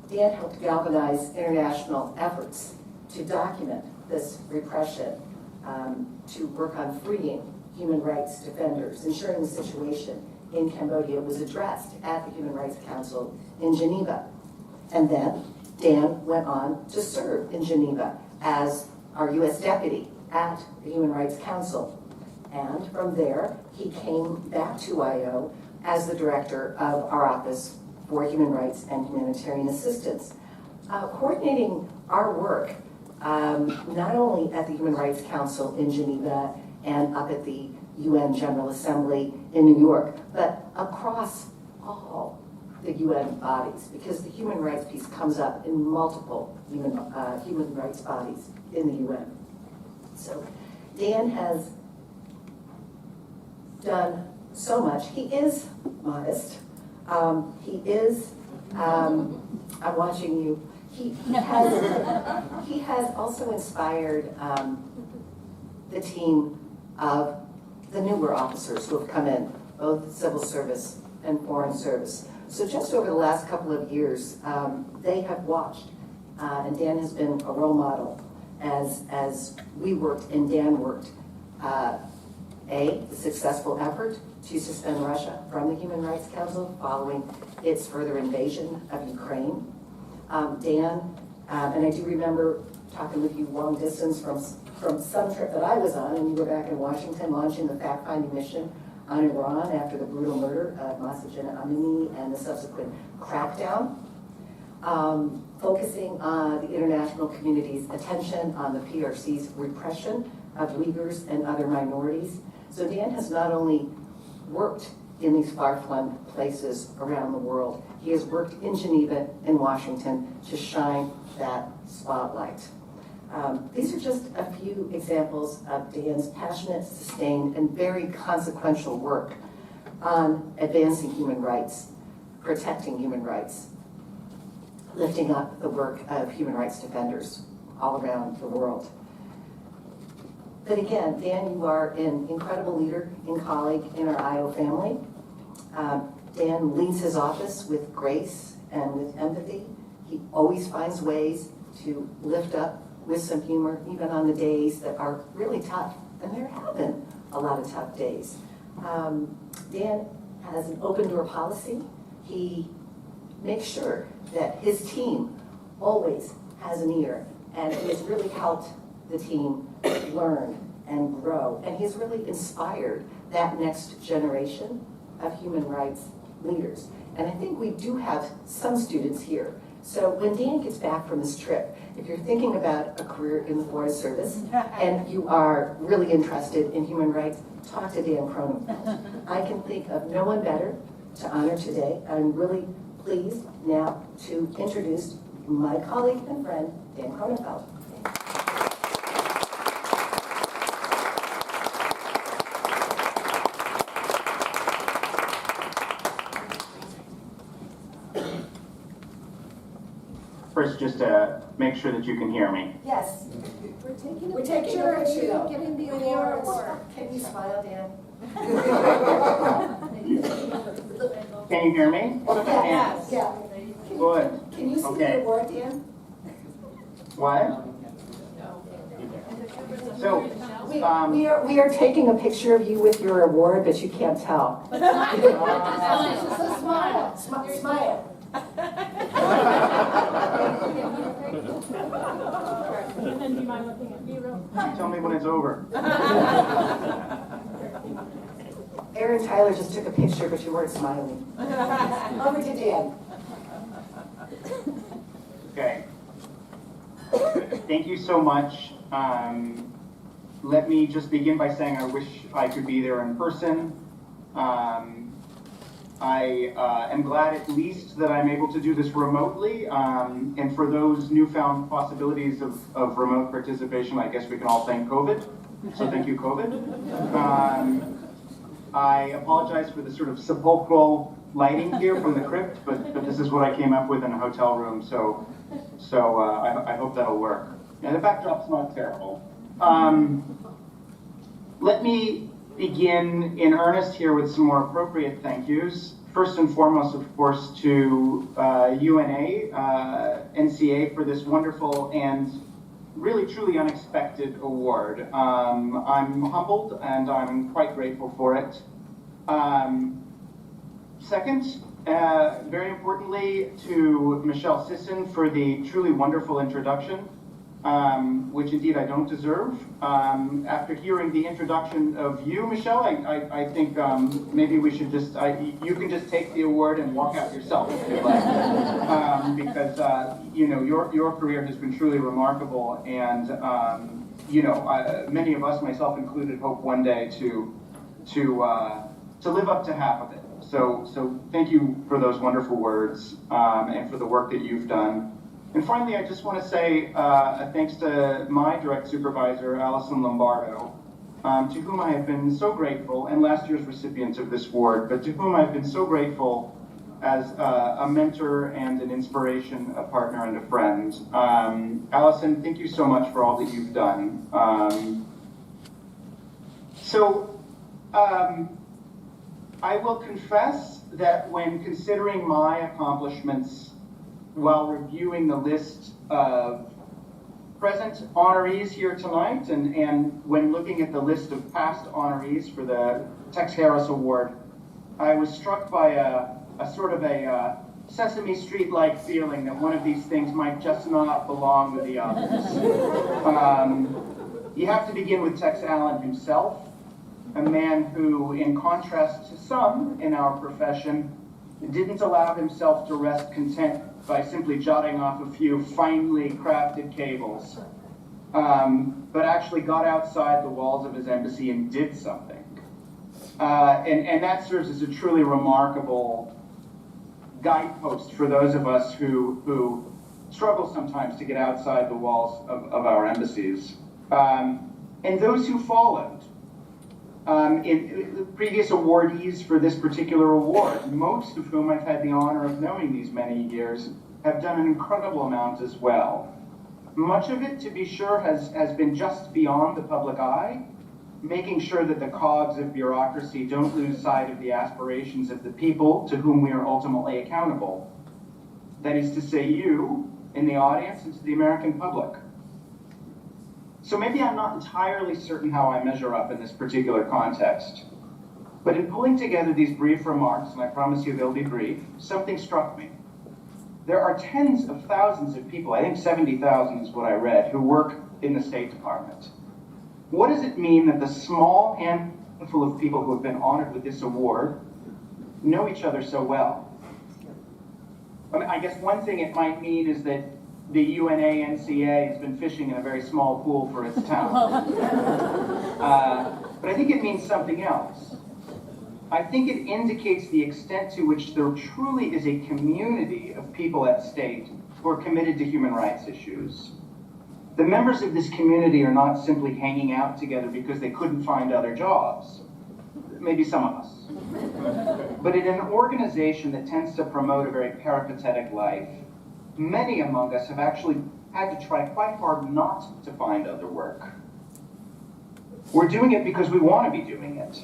Dan helped galvanize international efforts to document this repression, to work on freeing human rights defenders, ensuring the situation in Cambodia was addressed at the Human Rights Council in Geneva. And then Dan went on to serve in Geneva as our U.S. deputy at the Human Rights Council. And from there, he came back to IO as the director of our Office for Human Rights and Humanitarian Assistance, coordinating our work not only at the Human Rights Council in Geneva and up at the UN General Assembly in New York, but across all the UN bodies, because the human rights piece comes up in multiple human rights bodies in the UN. So Dan has done so much. He is modest. He is, I'm watching you. He has also inspired the team of the newer officers who have come in, both civil service and foreign service. So just over the last couple of years, they have watched, and Dan has been a role model as we worked and Dan worked, the successful effort to suspend Russia from the Human Rights Council following its further invasion of Ukraine. Dan, and I do remember talking with you long distance from some trip that I was on, and you were back in Washington launching the fact-finding mission on Iran after the brutal murder of Masajid Amini and the subsequent crackdown, focusing on the international community's attention on the PRC's repression of Uyghurs and other minorities. So Dan has not only worked in these far-flung places around the world, he has worked in Geneva and Washington to shine that spotlight. These are just a few examples of Dan's passionate, sustained, and very consequential work on advancing human rights, protecting human rights, lifting up the work of human rights defenders all around the world. But again, Dan, you are an incredible leader and colleague in our IO family. Dan leads his office with grace and with empathy. He always finds ways to lift up with some humor, even on the days that are really tough. And there have been a lot of tough days. Dan has an open door policy. He makes sure that his team always has an ear, and he has really helped the team learn and grow, and he's really inspired that next generation of human rights leaders. And I think we do have some students here. So when Dan gets back from his trip, if you're thinking about a career in the Forest Service and you are really interested in human rights, talk to Dan Cronenfeld. I can think of no one better to honor today. I'm really pleased now to introduce my colleague and friend, Dan Cronenfeld. First, just to make sure that you can hear me. Yes. We're taking a We're taking picture a of picture you though. getting the With your awards. award. Can you smile, Dan? Can you hear me? Yes. Yeah. Good. Can you see Okay. the award, Dan? What? So, We are taking a picture of you with your award, but you can't tell. So smile. Smile. And do you mind looking at me real quick? tell me when it's over. Aaron Tyler just took a picture, but you weren't smiling. Over to Dan. Okay. Thank you so much. Let me just begin by saying I wish I could be there in person. I am glad at least that I'm able to do this remotely. And for those newfound possibilities of remote participation, I guess we can all thank COVID. So thank you, COVID. I apologize for the sort of sepulchral lighting here from the crypt, but this is what I came up with in a hotel room, so I hope that'll work. And the backdrop's not terrible. Let me begin in earnest here with some more appropriate thank yous. First and foremost, of course, to UNA-NCA for this wonderful and really truly unexpected award. I'm humbled and I'm quite grateful for it. Second, very importantly, to Michelle Sisson for the truly wonderful introduction, which indeed I don't deserve. After hearing the introduction of you, Michelle, I think maybe we should just, you can just take the award and walk out yourself if you'd like. Because, you know, your career has been truly remarkable, and, you know, many of us, myself included, hope one day to live up to half of it. So thank you for those wonderful words and for the work that you've done. And finally, I just want to say thanks to my direct supervisor, Alison Lombardo, to whom I have been so grateful, and last year's recipient of this award, but to whom I've been so grateful as a mentor and an inspiration, a partner and a friend. Alison, thank you so much for all that you've done. I will confess that when considering my accomplishments while reviewing the list of present honorees here tonight, and when looking at the list of past honorees for the Tex Harris Award, I was struck by a sort of a Sesame Street-like feeling that one of these things might just not belong with the others. You have to begin with Tex Allen himself, a man who, in contrast to some in our profession, didn't allow himself to rest content by simply jotting off a few finely crafted cables, but actually got outside the walls of his embassy and did something. And that serves as a truly remarkable guidepost for those of us who struggle sometimes to get outside the walls of our embassies. And those who followed, in previous awardees for this particular award, most of whom I've had the honor of knowing these many years, have done an incredible amount as well. Much of it, to be sure, has been just beyond the public eye, making sure that the cogs of bureaucracy don't lose sight of the aspirations of the people to whom we are ultimately accountable. That is to say, you in the audience and to the American public. So maybe I'm not entirely certain how I measure up in this particular context. But in pulling together these brief remarks, and I promise you they'll be brief, something struck me. There are tens of thousands of people, I think 70,000 is what I read, who work in the State Department. What does it mean that the small handful of people who have been honored with this award know each other so well? I mean, I guess one thing it might mean is that the UNA-NCA has been fishing in a very small pool for its talent. But I think it means something else. I think it indicates the extent to which there truly is a community of people at State who are committed to human rights issues. The members of this community are not simply hanging out together because they couldn't find other jobs. Maybe some of us. But in an organization that tends to promote a very peripatetic life, many among us have actually had to try quite hard not to find other work. We're doing it because we want to be doing it.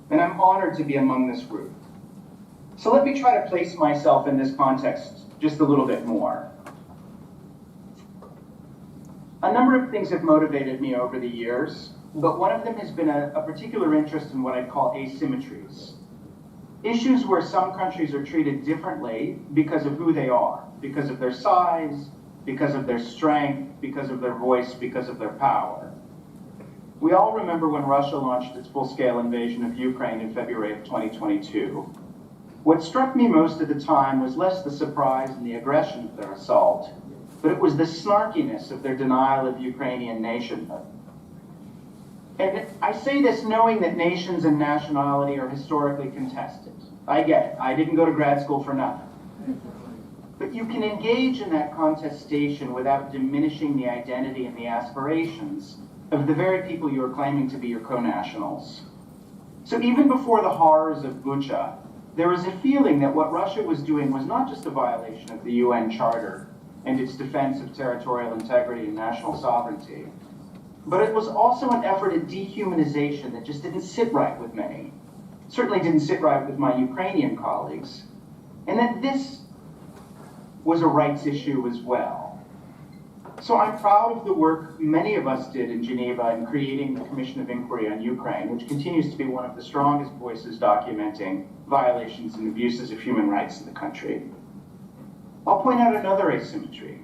And I'm honored to be among this group. So let me try to place myself in this context just a little bit more. A number of things have motivated me over the years, but one of them has been a particular interest in what I call asymmetries. Issues where some countries are treated differently because of who they are, because of their size, because of their strength, because of their voice, because of their power. We all remember when Russia launched its full-scale invasion of Ukraine in February of 2022. What struck me most at the time was less the surprise and the aggression of their assault, but it was the snarkiness of their denial of Ukrainian nationhood. And I say this knowing that nations and nationality are historically contested. I get it. I didn't go to grad school for nothing. But you can engage in that contestation without diminishing the identity and the aspirations of the very people you are claiming to be your co-nationals. So even before the horrors of Bucha, there was a feeling that what Russia was doing was not just a violation of the UN Charter and its defense of territorial integrity and national sovereignty, but it was also an effort at dehumanization that just didn't sit right with many. Certainly didn't sit right with my Ukrainian colleagues, and that this was a rights issue as well. So I'm proud of the work many of us did in Geneva in creating the Commission of Inquiry on Ukraine, which continues to be one of the strongest voices documenting violations and abuses of human rights in the country. I'll point out another asymmetry,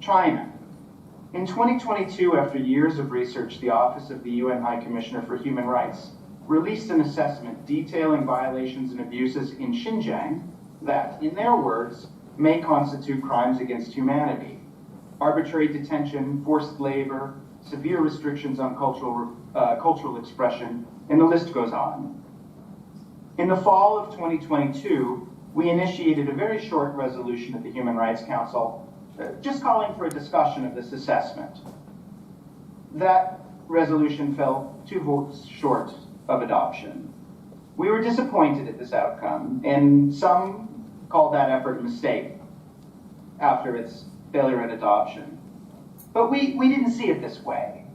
China. In 2022, after years of research, the Office of the UN High Commissioner for Human Rights released an assessment detailing violations and abuses in Xinjiang that, in their words, may constitute crimes against humanity. Arbitrary detention, forced labor, severe restrictions on cultural expression, and the list goes on. In the fall of 2022, we initiated a very short resolution at the Human Rights Council, just calling for a discussion of this assessment. That resolution fell 2 votes short of adoption. We were disappointed at this outcome, and some called that effort a mistake after its failure at adoption. But we didn't see it this way.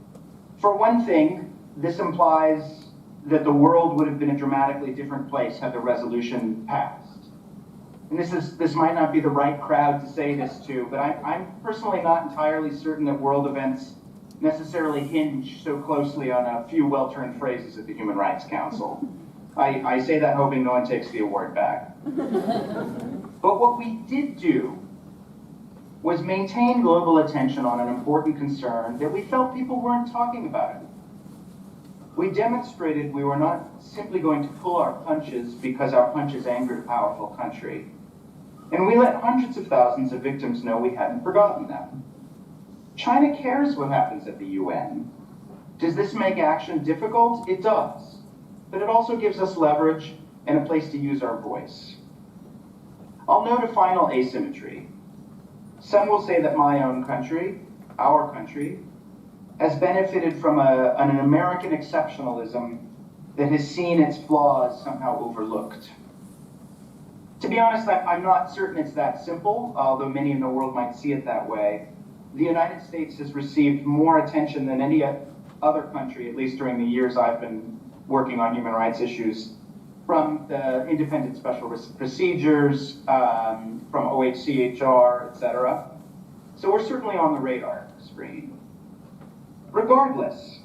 For one thing, this implies that the world would have been a dramatically different place had the resolution passed. And this might not be the right crowd to say this to, but I'm personally not entirely certain that world events necessarily hinge so closely on a few well-turned phrases at the Human Rights Council. I say that hoping no one takes the award back. But what we did do was maintain global attention on an important concern that we felt people weren't talking about it. We demonstrated we were not simply going to pull our punches because our punches angered a powerful country. And we let hundreds of thousands of victims know we hadn't forgotten them. China cares what happens at the UN. Does this make action difficult? It does. But it also gives us leverage and a place to use our voice. I'll note a final asymmetry. Some will say that my own country, our country, has benefited from an American exceptionalism that has seen its flaws somehow overlooked. To be honest, I'm not certain it's that simple, although many in the world might see it that way. The United States has received more attention than any other country, at least during the years I've been working on human rights issues, from the independent special procedures, from OHCHR, etc. So we're certainly on the radar screen. Regardless,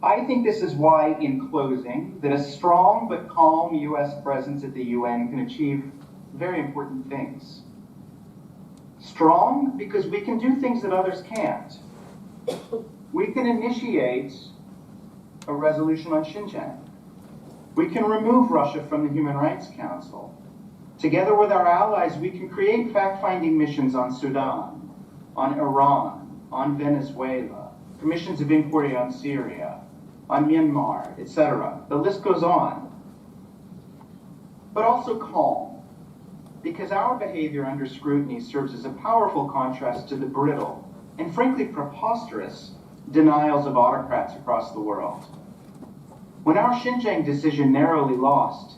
I think this is why, in closing, that a strong but calm U.S. presence at the UN can achieve very important things. Strong because we can do things that others can't. We can initiate a resolution on Xinjiang. We can remove Russia from the Human Rights Council. Together with our allies, we can create fact-finding missions on Sudan, on Iran, on Venezuela, commissions of inquiry on Syria, on Myanmar, etc. The list goes on. But also calm, because our behavior under scrutiny serves as a powerful contrast to the brittle and frankly preposterous denials of autocrats across the world. When our Xinjiang decision narrowly lost,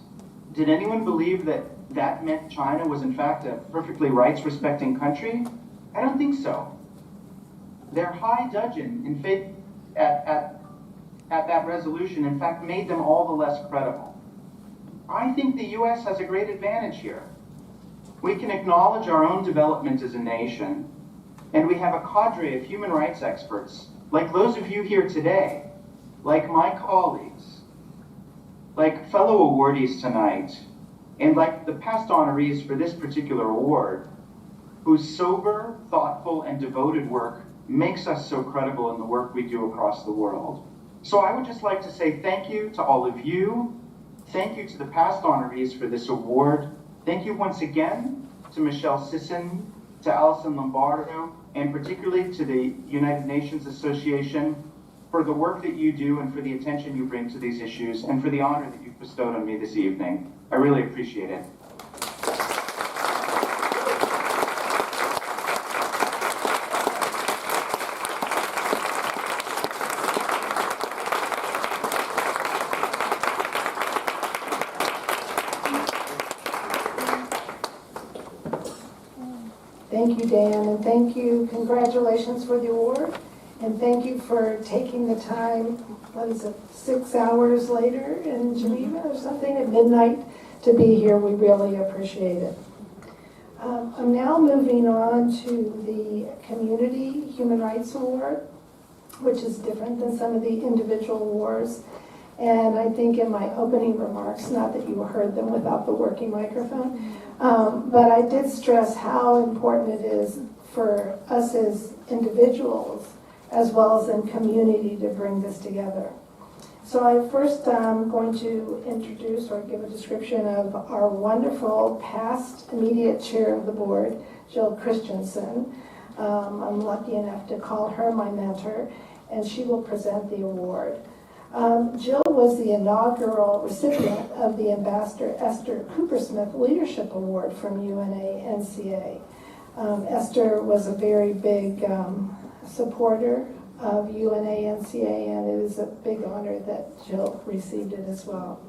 did anyone believe that that meant China was in fact a perfectly rights-respecting country? I don't think so. Their high dudgeon in faith at that resolution, in fact, made them all the less credible. I think the U.S. has a great advantage here. We can acknowledge our own development as a nation, and we have a cadre of human rights experts, like those of you here today, like my colleagues, like fellow awardees tonight, and like the past honorees for this particular award, whose sober, thoughtful, and devoted work makes us so credible in the work we do across the world. So I would just like to say thank you to all of you. Thank you to the past honorees for this award. Thank you once again to Michelle Sisson, to Alison Lombardo, and particularly to the United Nations Association for the work that you do and for the attention you bring to these issues and for the honor that you've bestowed on me this evening. I really appreciate it. Thank you, Dan, and thank you. Congratulations for the award, and thank you for taking the time, what is it, 6 hours later in Geneva or something, at midnight, to be here. We really appreciate it. I'm now moving on to the Community Human Rights Award, which is different than some of the individual awards. And I think in my opening remarks, not that you heard them without the working microphone, but I did stress how important it is for us as individuals as well as in community to bring this together. So I first going to introduce or give a description of our wonderful past immediate chair of the board, Jill Christensen. I'm lucky enough to call her my mentor, and she will present the award. Jill was the inaugural recipient of the Ambassador Esther Coopersmith Leadership Award from UNA-NCA. Esther was a very big supporter of UNA-NCA, and it is a big honor that Jill received it as well.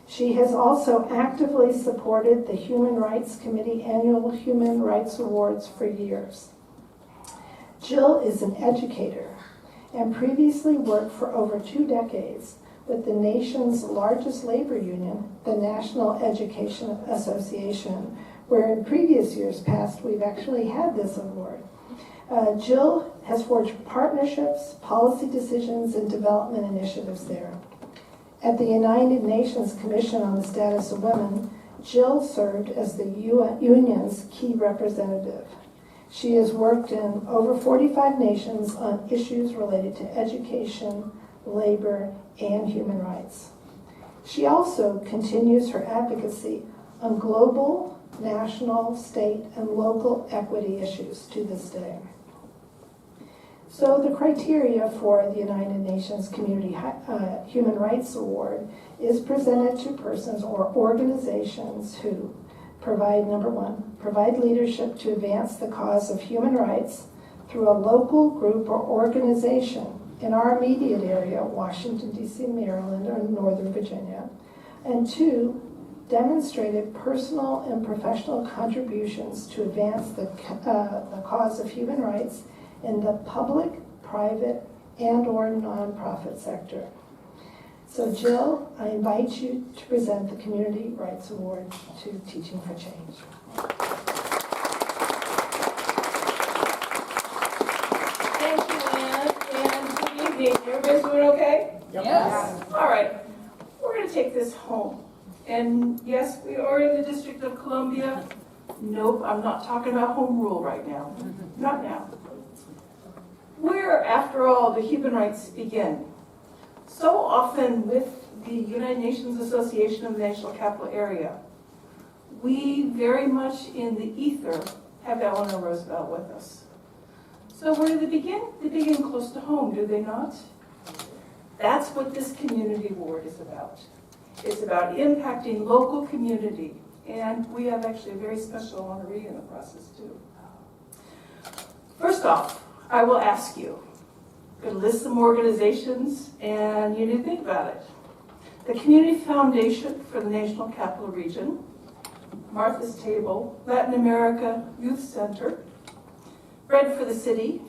She has also actively supported the Human Rights Committee Annual Human Rights Awards for years. Jill is an educator and previously worked for over 2 decades with the nation's largest labor union, the National Education Association, where in previous years past we've actually had this award. Jill has forged partnerships, policy decisions, and development initiatives there. At the United Nations Commission on the Status of Women, Jill served as the union's key representative. She has worked in over 45 nations on issues related to education, labor, and human rights. She also continues her advocacy on global, national, state, and local equity issues to this day. So the criteria for the United Nations Community Human Rights Award is presented to persons or organizations who provide, number one, provide leadership to advance the cause of human rights through a local group or organization in our immediate area, Washington, D.C., Maryland, or Northern Virginia. And 2, demonstrated personal and professional contributions to advance the cause of human rights in the public, private, and or nonprofit sector. So Jill, I invite you to present the Community Rights Award to Teaching for Change. Thank you, Anne. evening. Everybody's doing okay? Yes. All right. We're going to take this home. And yes, we are in the District of Columbia. Nope, I'm not talking about home rule right now. Not now. Where, after all, the human rights begin. So often with the United Nations Association of the National Capital Area, we very much in the ether have Eleanor Roosevelt with us. So where do they begin? They begin close to home, do they not? That's what this community award is about. It's about impacting local community. And we have actually a very special honoree in the process too. First off, I will ask you, I'm going to list some organizations and you need to think about it. The Community Foundation for the National Capital Region, Martha's Table, Latin America Youth Center, Bread for the City,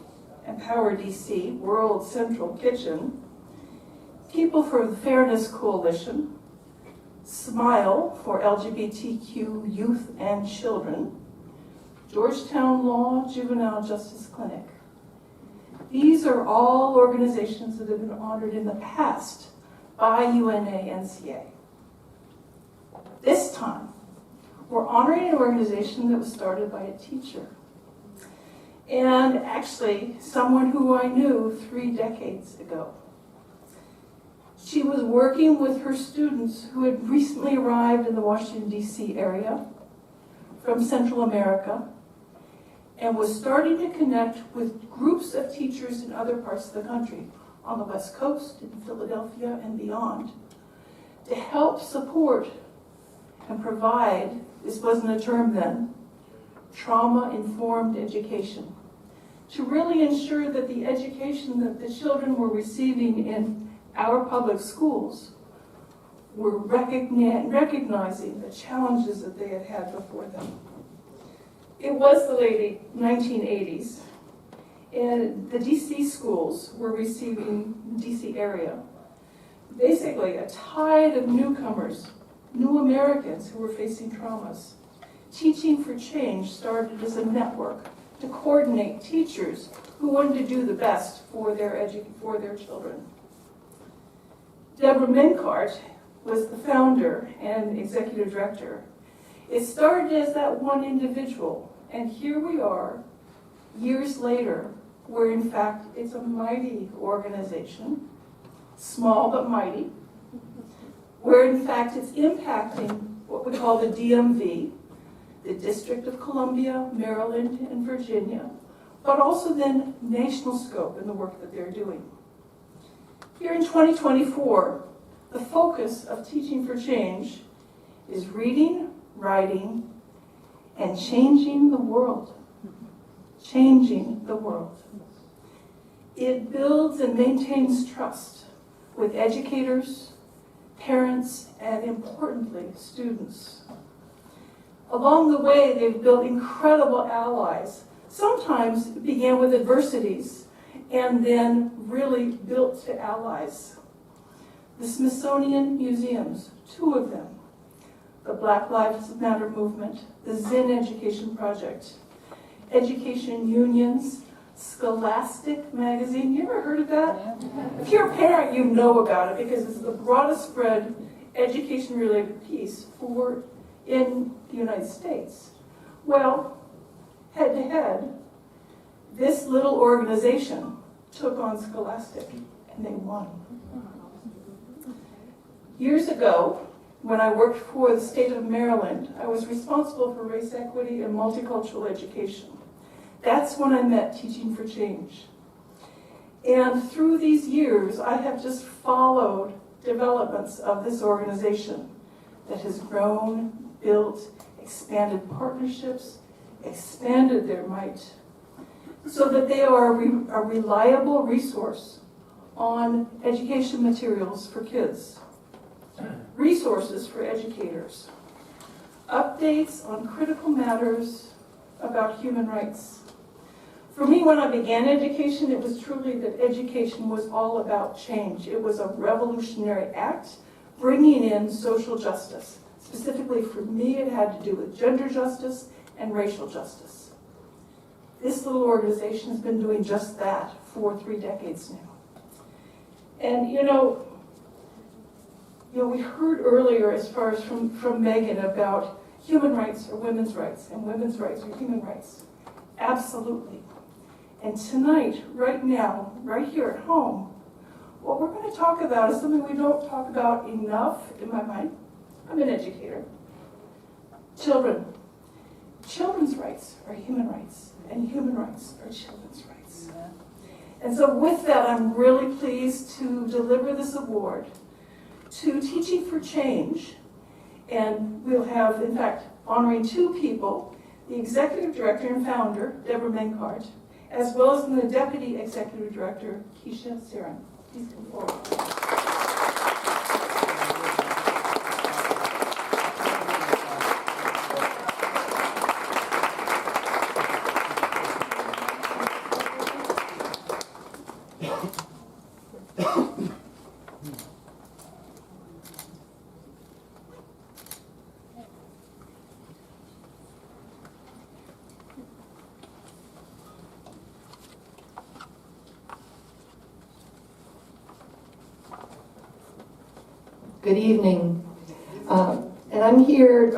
Empower DC, World Central Kitchen, People for the Fairness Coalition, SMILE for LGBTQ youth and children, Georgetown Law Juvenile Justice Clinic. These are all organizations that have been honored in the past by UNA-NCA. This time, we're honoring an organization that was started by a teacher. And actually, someone who I knew 3 decades ago. She was working with her students who had recently arrived in the Washington, D.C. area from Central America and was starting to connect with groups of teachers in other parts of the country, on the West Coast, in Philadelphia, and beyond, to help support and provide, this wasn't a term then, trauma-informed education, to really ensure that the education that the children were receiving in our public schools were recognizing the challenges that they had had before them. It was the late 1980s, and the DC schools were receiving, the DC area, basically a tide of newcomers, new Americans who were facing traumas. Teaching for Change started as a network to coordinate teachers who wanted to do the best for their children. Deborah Mincart was the founder and executive director. It started as that one individual, and here we are, years later, where in fact it's a mighty organization, small but mighty, where in fact it's impacting what we call the DMV, the District of Columbia, Maryland, and Virginia, but also then national scope in the work that they're doing. Here in 2024, the focus of Teaching for Change is reading, writing, and changing the world. Changing the world. It builds and maintains trust with educators, parents, and importantly, students. Along the way, they've built incredible allies. Sometimes it began with adversities and then really built to allies. The Smithsonian Museums, 2 of them, the Black Lives Matter movement, the Zen Education Project, education unions, Scholastic magazine. You ever heard of that? Yeah. If you're a parent, you know about it because it's the broadest spread education-related piece in the United States. Well, head-to-head, this little organization took on Scholastic, and they won. Years ago, when I worked for the state of Maryland, I was responsible for race equity and multicultural education. That's when I met Teaching for Change. And through these years, I have just followed developments of this organization that has grown, built, expanded partnerships, expanded their might, so that they are a reliable resource on education materials for kids, resources for educators, updates on critical matters about human rights. For me, when I began education, it was truly that education was all about change. It was a revolutionary act, bringing in social justice. Specifically for me, it had to do with gender justice and racial justice. This little organization has been doing just that for 3 decades now. And we heard earlier, as far as from Megan, about human rights or women's rights, and women's rights or human rights. Absolutely. And tonight, right now, right here at home, what we're going to talk about is something we don't talk about enough in my mind. I'm an educator. Children. Children's rights are human rights, and human rights are children's rights. And so with that, I'm really pleased to deliver this award to Teaching for Change. And we'll have, in fact, honoring two people, the Executive Director and Founder, Deborah Menkart, as well as the Deputy Executive Director, Keisha Saran. Please come forward. Good evening. And I'm here,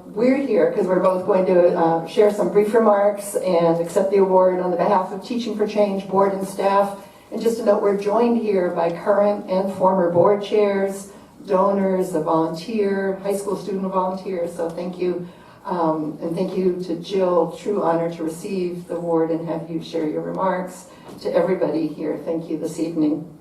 we're here because we're both going to share some brief remarks and accept the award on the behalf of Teaching for Change board and staff. And just to note, we're joined here by current and former board chairs, donors, a volunteer, high school student volunteer. So thank you. And thank you to Jill. True honor to receive the award and have you share your remarks. To everybody here, thank you this evening.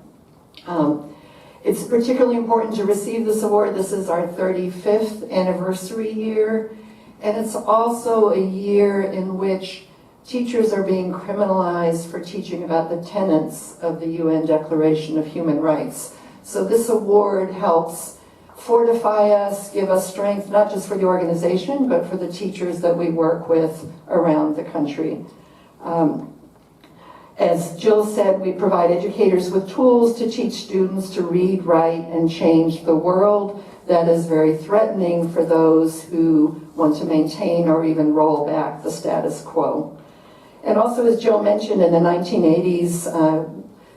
It's particularly important to receive this award. This is our 35th anniversary year, and it's also a year in which teachers are being criminalized for teaching about the tenets of the UN Declaration of Human Rights. So this award helps fortify us, give us strength, not just for the organization, but for the teachers that we work with around the country. As Jill said, we provide educators with tools to teach students to read, write, and change the world that is very threatening for those who want to maintain or even roll back the status quo. And also, as Jill mentioned, in the 1980s,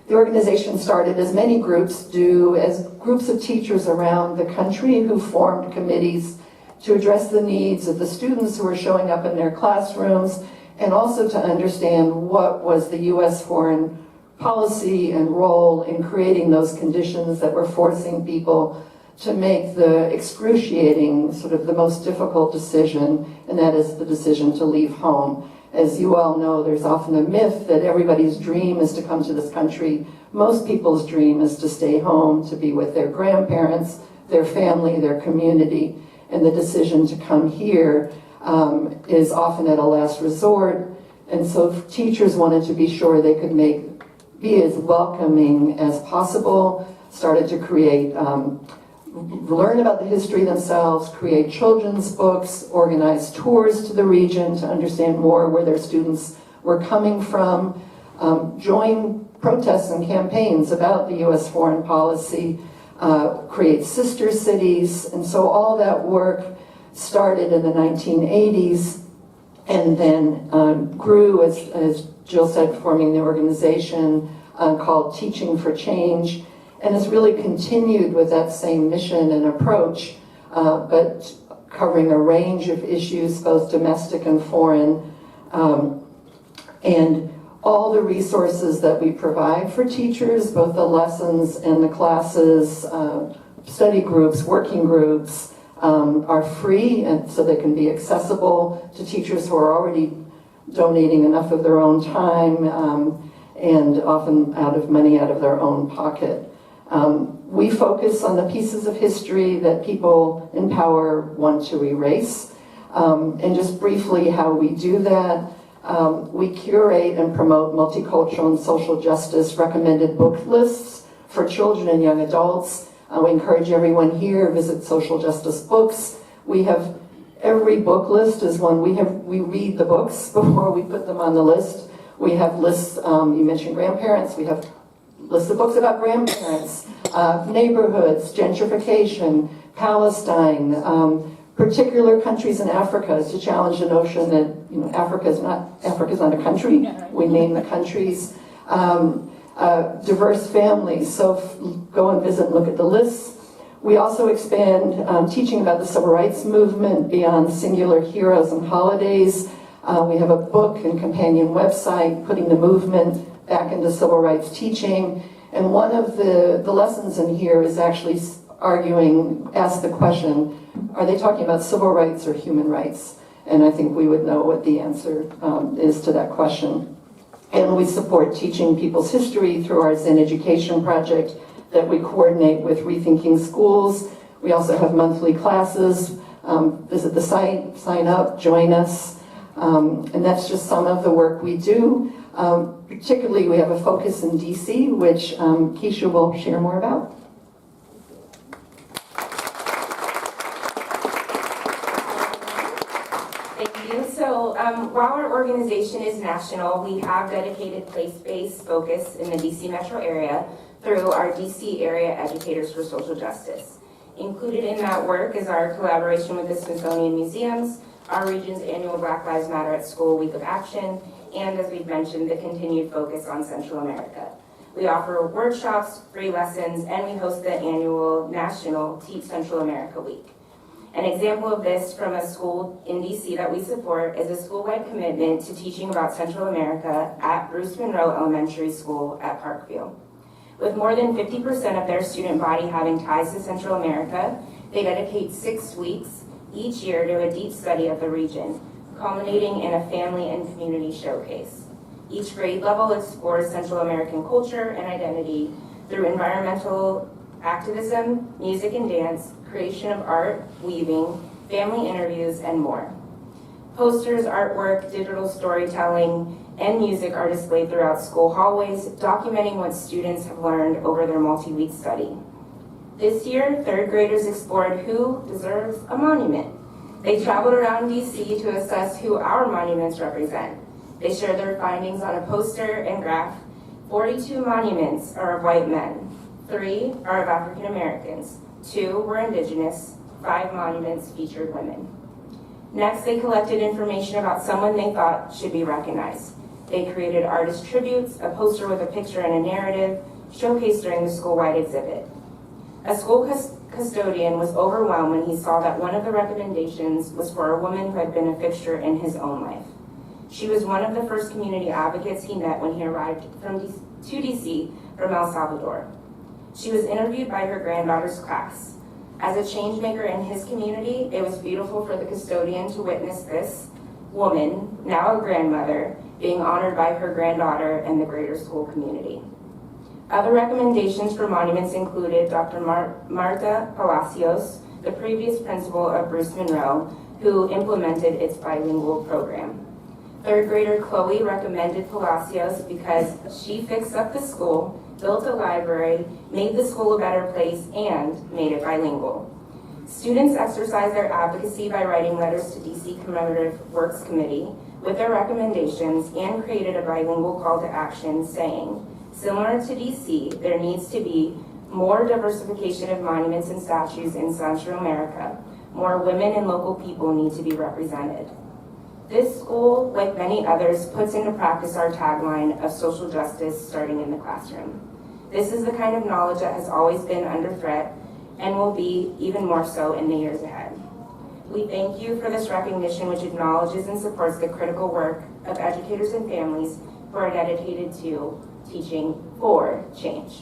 the organization started, as many groups do, as groups of teachers around the country who formed committees to address the needs of the students who were showing up in their classrooms, and also to understand what was the U.S. foreign policy and role in creating those conditions that were forcing people to make the excruciating, sort of the most difficult decision, and that is the decision to leave home. As you all know, there's often a myth that everybody's dream is to come to this country. Most people's dream is to stay home, to be with their grandparents, their family, their community, and the decision to come here is often at a last resort. And so teachers wanted to be sure they could be as welcoming as possible, started to create, learn about the history themselves, create children's books, organize tours to the region to understand more where their students were coming from, join protests and campaigns about the U.S. foreign policy, create sister cities, and so all that work started in the 1980s and then grew, as Jill said, forming the organization called Teaching for Change, and has really continued with that same mission and approach, but covering a range of issues, both domestic and foreign, and all the resources that we provide for teachers, both the lessons and the classes, study groups, working groups, are free, and so they can be accessible to teachers who are already donating enough of their own time and often money out of their own pocket. We focus on the pieces of history that people in power want to erase. And just briefly how we do that, we curate and promote multicultural and social justice recommended book lists for children and young adults. We encourage everyone here, visit Social Justice Books. We have, every book list is one, we read the books before we put them on the list. We have lists, you mentioned grandparents, we have lists of books about grandparents, neighborhoods, gentrification, Palestine, particular countries in Africa, to challenge the notion that Africa's not a country. We name the countries. diverse families. So go and visit and look at the lists. We also expand teaching about the civil rights movement beyond singular heroes and holidays. We have a book and companion website putting the movement back into civil rights teaching. And one of the lessons in here is actually ask the question, are they talking about civil rights or human rights? And I think we would know what the answer is to that question. And we support teaching people's history through our Zen Education project that we coordinate with Rethinking Schools. We also have monthly classes. Visit the site, sign up, join us. And that's just some of the work we do. Particularly, we have a focus in DC, which Keisha will share more about. Thank you. So while our organization is national, we have dedicated place-based focus in the DC metro area through our DC Area Educators for Social Justice. Included in that work is our collaboration with the Smithsonian Museums, our region's annual Black Lives Matter at School Week of Action, and as we've mentioned, the continued focus on Central America. We offer workshops, free lessons, and we host the annual National Teach Central America Week. An example of this from a school in DC that we support is a school-wide commitment to teaching about Central America at Bruce Monroe Elementary School at Parkview. With more than 50% of their student body having ties to Central America, they dedicate 6 weeks each year to a deep study of the region, culminating in a family and community showcase. Each grade level explores Central American culture and identity through environmental activism, music and dance, creation of art, weaving, family interviews, and more. Posters, artwork, digital storytelling, and music are displayed throughout school hallways, documenting what students have learned over their multi-week study. This year, third graders explored who deserves a monument. They traveled around DC to assess who our monuments represent. They shared their findings on a poster and graph. 42 monuments are of white men. 3 are of African Americans. 2 were indigenous. 5 monuments featured women. Next, they collected information about someone they thought should be recognized. They created artist tributes, a poster with a picture and a narrative, showcased during the school-wide exhibit. A school custodian was overwhelmed when he saw that one of the recommendations was for a woman who had been a fixture in his own life. She was one of the first community advocates he met when he arrived to DC from El Salvador. She was interviewed by her granddaughter's class. As a change maker in his community, it was beautiful for the custodian to witness this woman, now a grandmother, being honored by her granddaughter and the greater school community. Other recommendations for monuments included Dr. Marta Palacios, the previous principal of Bruce Monroe, who implemented its bilingual program. Third grader Chloe recommended Palacios because she fixed up the school, built a library, made the school a better place, and made it bilingual. Students exercised their advocacy by writing letters to DC Commemorative Works Committee with their recommendations and created a bilingual call to action saying, similar to DC, there needs to be more diversification of monuments and statues in Central America. More women and local people need to be represented. This school, like many others, puts into practice our tagline of social justice starting in the classroom. This is the kind of knowledge that has always been under threat and will be even more so in the years ahead. We thank you for this recognition, which acknowledges and supports the critical work of educators and families who are dedicated to teaching for change.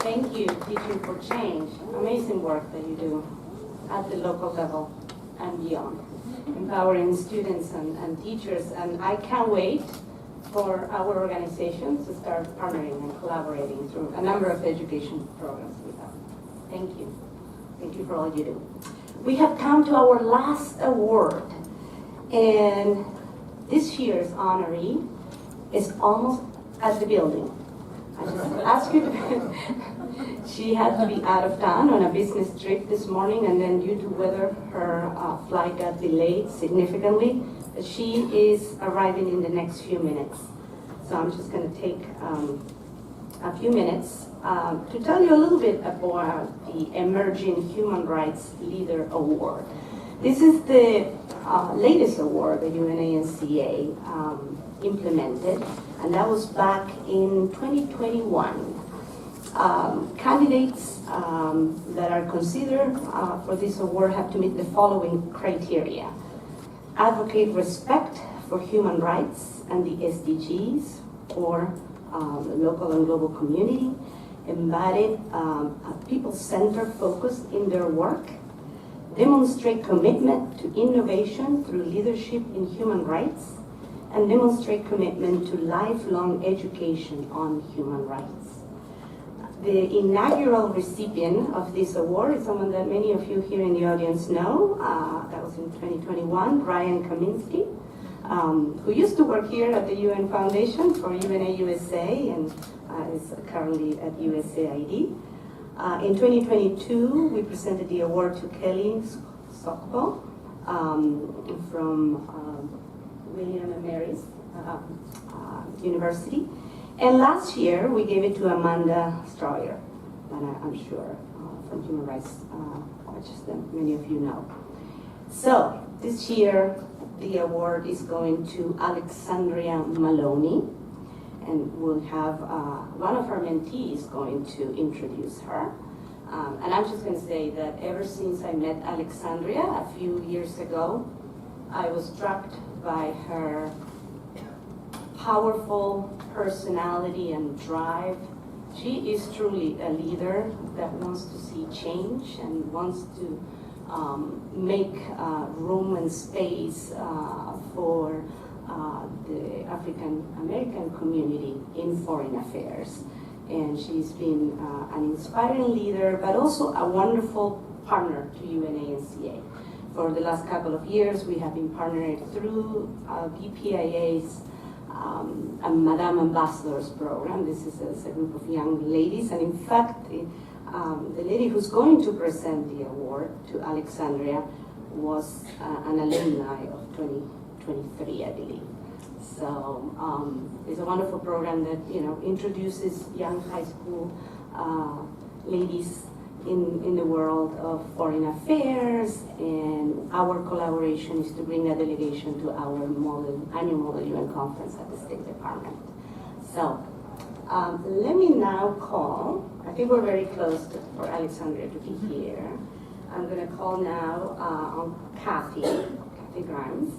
Thank you, Teaching for Change. Amazing work that you do at the local level and beyond, empowering students and teachers. And I can't wait for our organizations to start partnering and collaborating through a number of education programs we have. Thank you. Thank you for all you do. We have come to our last award, and this year's honoree is almost at the building. I just asked her to she had to be out of town on a business trip this morning, and then due to weather, her flight got delayed significantly. But she is arriving in the next few minutes. So I'm just going to take a few minutes to tell you a little bit about the Emerging Human Rights Leader Award. This is the latest award the UNA-NCA implemented, and that was back in 2021. Candidates that are considered for this award have to meet the following criteria: advocate respect for human rights and the SDGs or the local and global community, embodied a people-centered focus in their work, demonstrate commitment to innovation through leadership in human rights, and demonstrate commitment to lifelong education on human rights. The inaugural recipient of this award is someone that many of you here in the audience know. That was in 2021, Brian Kaminsky, who used to work here at the UN Foundation for UNA USA and is currently at USAID. In 2022, we presented the award to Kelly Sokpo from William and Mary's University. And last year, we gave it to Amanda Stroyer, and I'm sure from Human Rights Watch that many of you know. So this year, the award is going to Alexandria Maloney, and we'll have one of our mentees going to introduce her. And I'm just going to say that ever since I met Alexandria a few years ago, I was struck by her powerful personality and drive. She is truly a leader that wants to see change and wants to make room and space for the African American community in foreign affairs. And she's been an inspiring leader, but also a wonderful partner to UNA-NCA. For the last couple of years, we have been partnered through BPIA's Madame Ambassadors program. This is a group of young ladies, and in fact, the lady who's going to present the award to Alexandria was an alumni of 2023, I believe. So it's a wonderful program that introduces young high school ladies in the world of foreign affairs, and our collaboration is to bring a delegation to our annual Model UN conference at the State Department. So let me now call, I think we're very close for Alexandria to be here. I'm going to call now on Kathy Grimes.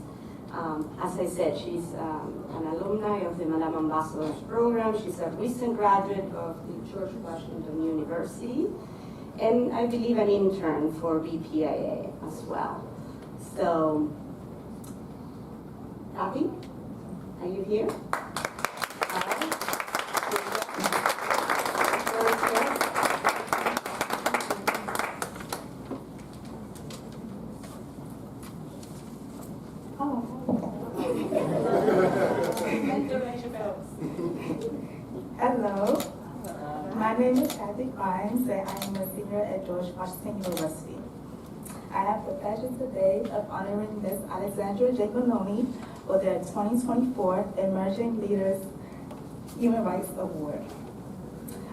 As I said, she's an alumni of the Madame Ambassadors program. She's a recent graduate of the George Washington University, and I believe an intern for BPIA as well. So, Kathy, are you here? All right. Hello, my name is Kathy Grimes, and I am a senior at George Washington University. I have the pleasure today of honoring Ms. Alexandria J. Maloney for their 2024 Emerging Leaders Human Rights Award.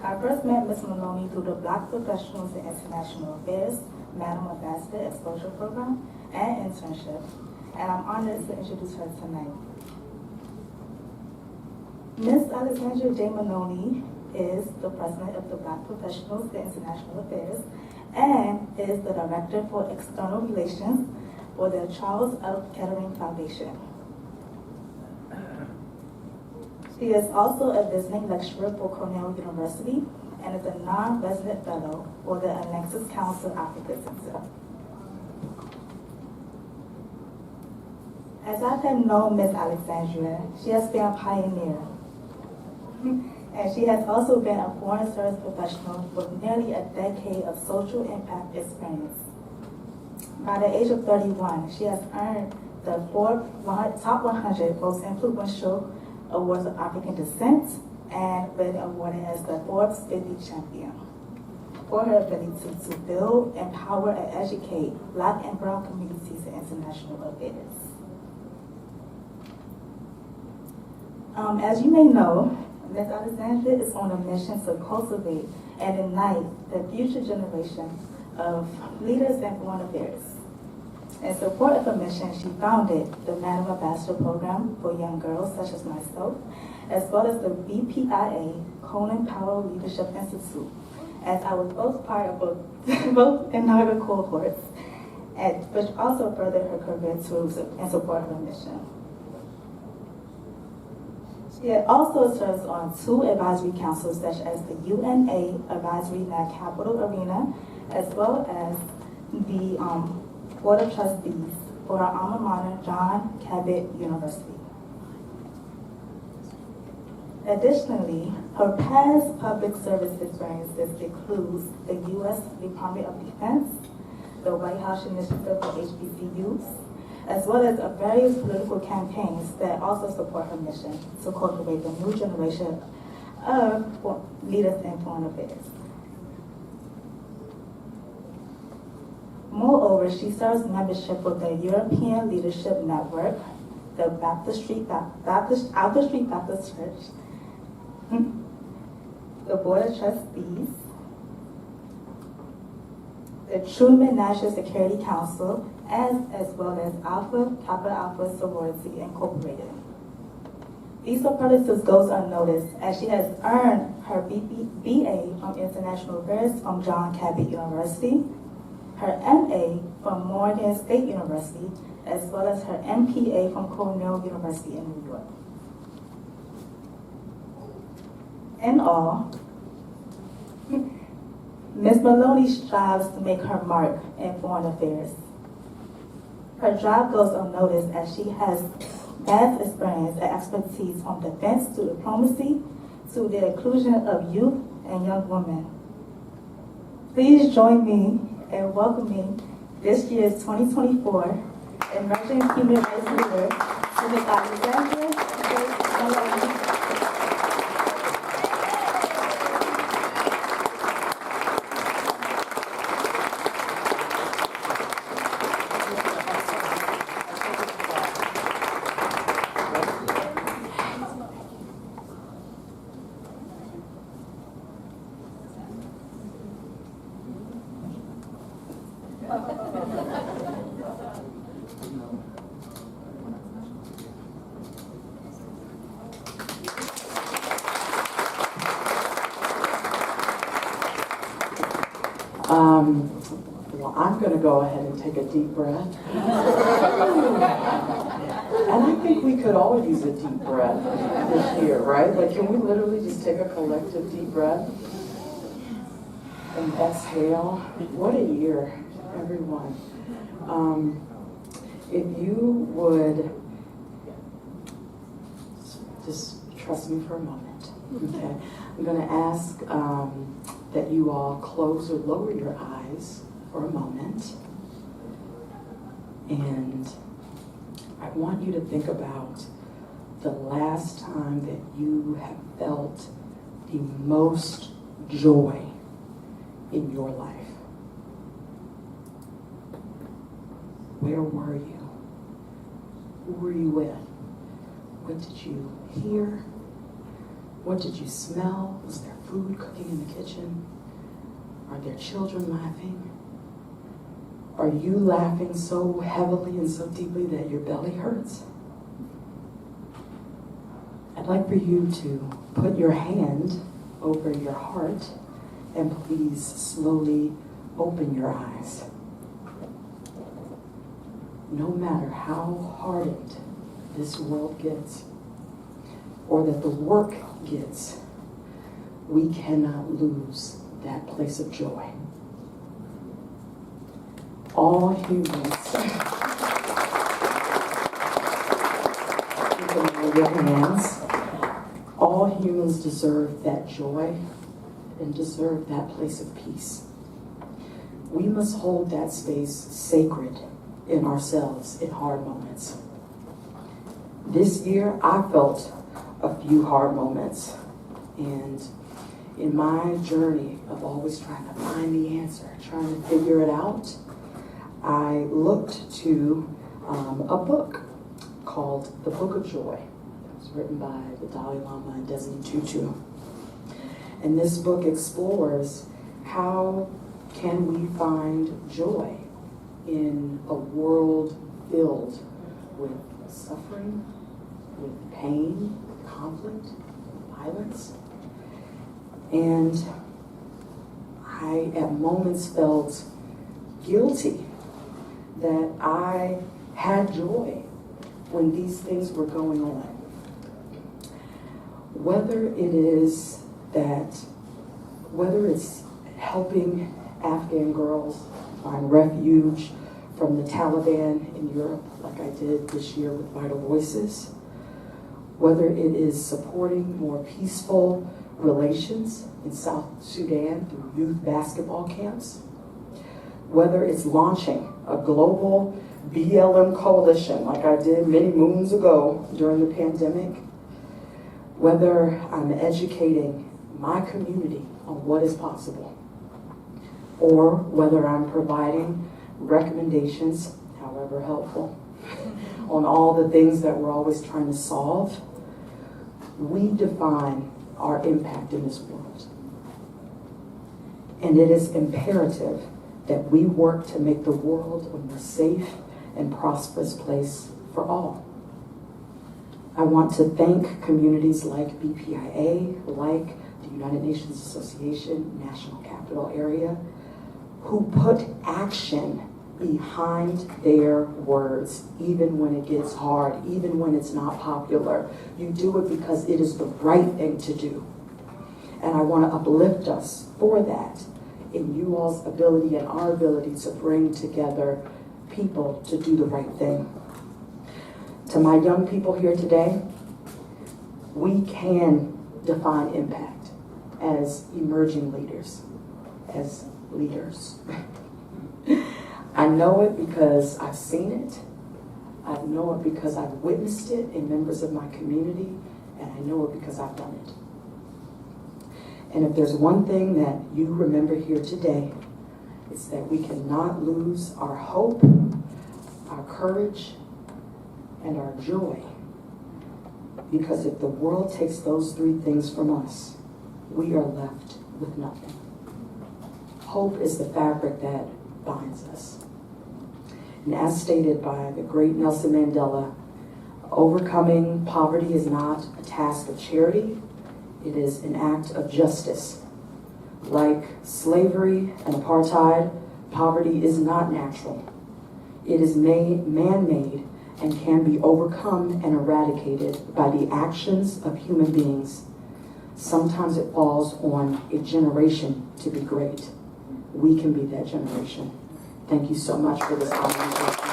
I first met Ms. Maloney through the Black Professionals in International Affairs Madam Ambassador Exposure Program and internship, and I'm honored to introduce her tonight. Ms. Alexandria J. Maloney is the president of the Black Professionals in International Affairs and is the director for external relations for the Charles L. Kettering Foundation. She is also a visiting lecturer for Cornell University and is a non-resident fellow for the Alexis Council Africa Center. As I have known Ms. Alexandria, she has been a pioneer. And she has also been a foreign service professional with nearly a decade of social impact experience. By the age of 31, she has earned the Forbes Top 100 Most Influential Awards of African Descent and been awarded as the Forbes 50 Champion for her ability to build, empower, and educate Black and brown communities in international affairs. As you may know, Ms. Alexandra is on a mission to cultivate and ignite the future generation of leaders in foreign affairs. In support of her mission, she founded the Madam Ambassador Program for young girls such as myself, as well as the BPIA Conan Powell Leadership Institute, as I was both part of both inaugural cohorts, which also furthered her career in support of her mission. She also serves on 2 advisory councils, such as the UNA Advisory in that Capital Arena, as well as the Board of Trustees for our alma mater, John Cabot University. Additionally, her past public service experiences includes the U.S. Department of Defense, the White House Initiative for HBCUs, as well as various political campaigns that also support her mission to cultivate the new generation of leaders in foreign affairs. Moreover, she serves membership with the European Leadership Network, the Baptist Street Baptist Church, the Board of Trustees, the Truman National Security Council, as well as Kappa Alpha Sorority Incorporated. These superlatives goes unnoticed, as she has earned her BA from International Affairs from John Cabot University, her MA from Morgan State University, as well as her MPA from Cornell University in New York. In all, Ms. Maloney strives to make her mark in foreign affairs. Her drive goes unnoticed, as she has vast experience and expertise from defense to diplomacy to the inclusion of youth and young women. Please join me in welcoming this year's 2024 Emerging Human Rights Leader, Ms. Alexandra Maloney. Well, I'm going to go ahead and take a deep breath. And I think we could all use a deep breath this year, right? Like, can we literally just take a collective deep breath and exhale? What a year, everyone. If you would just trust me for a moment, okay? I'm going to ask that you all close or lower your eyes for a moment. And I want you to think about the last time that you have felt the most joy in your life. Where were you? Who were you with? What did you hear? What did you smell? Was there food cooking in the kitchen? Are there children laughing? Are you laughing so heavily and so deeply that your belly hurts? I'd like for you to put your hand over your heart and please slowly open your eyes. No matter how hardened this world gets, or that the work gets, we cannot lose that place of joy. All humans, you can hold your hands, all humans deserve that joy and deserve that place of peace. We must hold that space sacred in ourselves in hard moments. This year, I felt a few hard moments, and in my journey of always trying to find the answer, trying to figure it out, I looked to a book called The Book of Joy. It was written by the Dalai Lama and Desmond Tutu. And this book explores how can we find joy in a world filled with suffering, with pain, with conflict, with violence. And I, at moments, felt guilty that I had joy when these things were going on. Whether it's helping Afghan girls find refuge from the Taliban in Europe, like I did this year with Vital Voices, whether it is supporting more peaceful relations in South Sudan through youth basketball camps, whether it's launching a global BLM coalition like I did many moons ago during the pandemic, whether I'm educating my community on what is possible, or whether I'm providing recommendations, however helpful, on all the things that we're always trying to solve, we define our impact in this world. And it is imperative that we work to make the world a more safe and prosperous place for all. I want to thank communities like BPIA, like the United Nations Association, National Capital Area, who put action behind their words, even when it gets hard, even when it's not popular. You do it because it is the right thing to do. And I want to uplift us for that in you all's ability and our ability to bring together people to do the right thing. To my young people here today, we can define impact as emerging leaders, as leaders. I know it because I've seen it. I know it because I've witnessed it in members of my community, and I know it because I've done it. And if there's one thing that you remember here today, it's that we cannot lose our hope, our courage, and our joy. Because if the world takes those three things from us, we are left with nothing. Hope is the fabric that binds us. And as stated by the great Nelson Mandela, overcoming poverty is not a task of charity, it is an act of justice. Like slavery and apartheid, poverty is not natural. It is man-made and can be overcome and eradicated by the actions of human beings. Sometimes it falls on a generation to be great. We can be that generation. Thank you so much for this opportunity.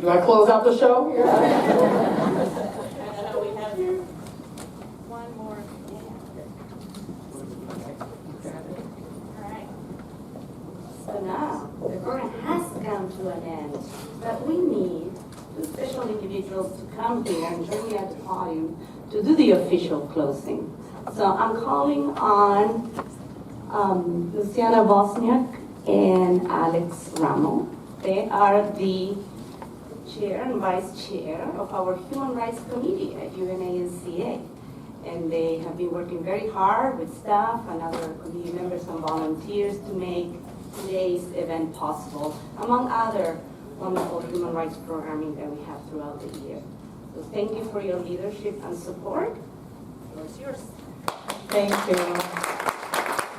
Do I close out the show? We have one more. All right. So now, the program has come to an end, but we need two special individuals to come here and join me at the podium to do the official closing. So I'm calling on Luciana Bosniak and Alex Ramo. They are the chair and vice chair of our Human Rights Committee at UNA-NCA. And they have been working very hard with staff and other committee members and volunteers to make today's event possible, among other wonderful human rights programming that we have throughout the year. So thank you for your leadership and support. The floor is yours. Thank you.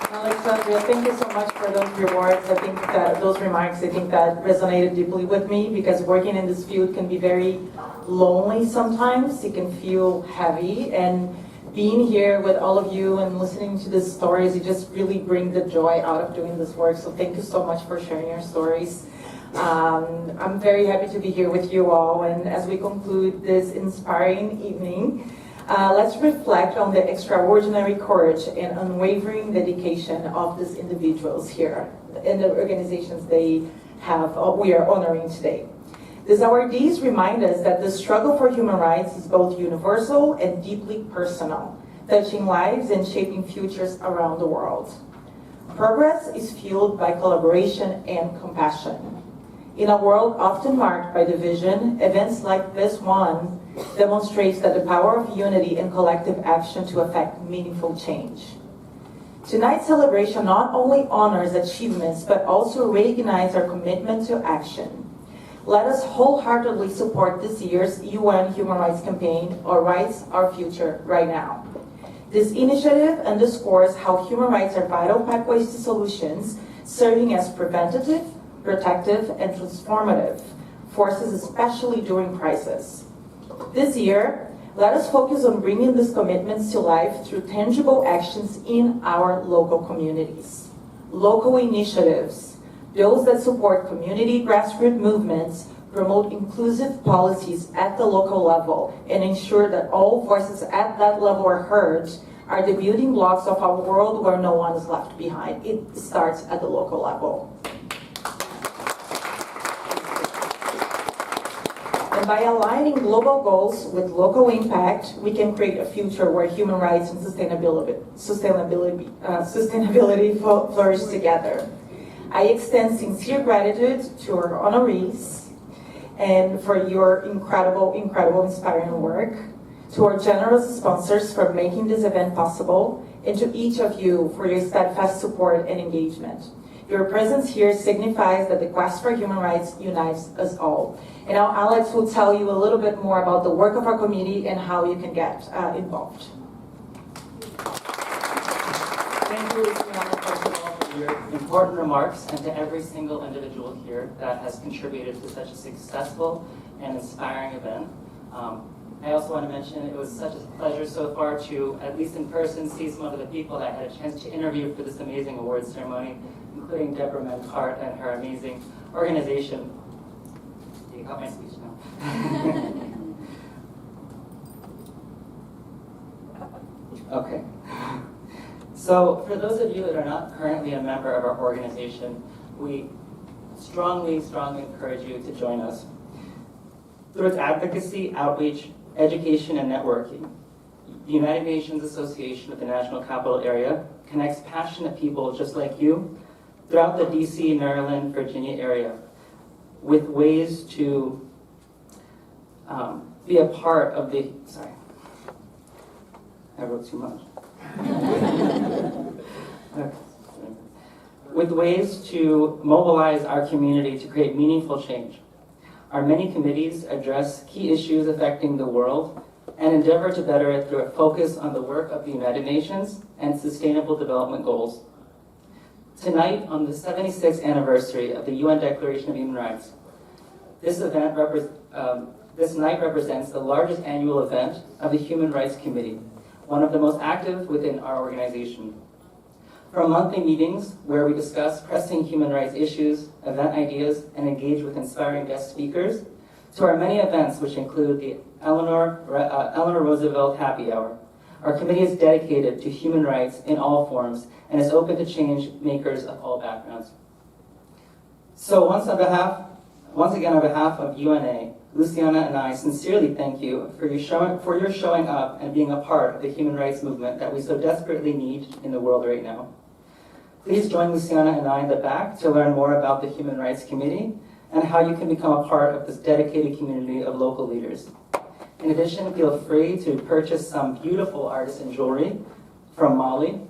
Alexandria, thank you so much for those remarks. I think that those remarks, I think that resonated deeply with me because working in this field can be very lonely sometimes. It can feel heavy, and being here with all of you and listening to these stories, it just really brings the joy out of doing this work. So thank you so much for sharing your stories. I'm very happy to be here with you all, and as we conclude this inspiring evening, let's reflect on the extraordinary courage and unwavering dedication of these individuals here and the organizations they we are honoring today. These awardees remind us that the struggle for human rights is both universal and deeply personal, touching lives and shaping futures around the world. Progress is fueled by collaboration and compassion. In a world often marked by division, events like this one demonstrates that the power of unity and collective action to affect meaningful change. Tonight's celebration not only honors achievements, but also recognizes our commitment to action. Let us wholeheartedly support this year's UN Human Rights Campaign, Our Rights, Our Future, right now. This initiative underscores how human rights are vital pathways to solutions, serving as preventative, protective, and transformative forces, especially during crisis. This year, let us focus on bringing these commitments to life through tangible actions in our local communities. Local initiatives, those that support community grassroots movements, promote inclusive policies at the local level, and ensure that all voices at that level are heard, are the building blocks of a world where no one is left behind. It starts at the local level. And by aligning global goals with local impact, we can create a future where human rights and sustainability flourish together. I extend sincere gratitude to our honorees and for your incredible, inspiring work, to our generous sponsors for making this event possible, and to each of you for your steadfast support and engagement. Your presence here signifies that the quest for human rights unites us all. And now Alex will tell you a little bit more about the work of our committee and how you can get involved. Thank you, Luciana, first of all, for your important remarks, and to every single individual here that has contributed to such a successful and inspiring event. I also want to mention it was such a pleasure so far to, at least in person, see some of the people that I had a chance to interview for this amazing awards ceremony, including Deborah Mancart and her amazing organization. You got my speech now. Okay. So for those of you that are not currently a member of our organization, we strongly encourage you to join us. Through its advocacy, outreach, education, and networking, the United Nations Association of the National Capital Area connects passionate people just like you throughout the DC, Maryland, Virginia area with ways to be a part of the, sorry, I wrote too much. Okay. With ways to mobilize our community to create meaningful change. Our many committees address key issues affecting the world and endeavor to better it through a focus on the work of the United Nations and Sustainable Development Goals. Tonight, on the 76th anniversary of the UN Declaration of Human Rights, this night represents the largest annual event of the Human Rights Committee, one of the most active within our organization. From monthly meetings where we discuss pressing human rights issues, event ideas, and engage with inspiring guest speakers, to our many events which include the Eleanor Roosevelt Happy Hour. Our committee is dedicated to human rights in all forms and is open to change makers of all backgrounds. So once again on behalf of UNA, Luciana and I sincerely thank you for your showing up and being a part of the human rights movement that we so desperately need in the world right now. Please join Luciana and I in the back to learn more about the Human Rights Committee and how you can become a part of this dedicated community of local leaders. In addition, feel free to purchase some beautiful artisan jewelry from Mali.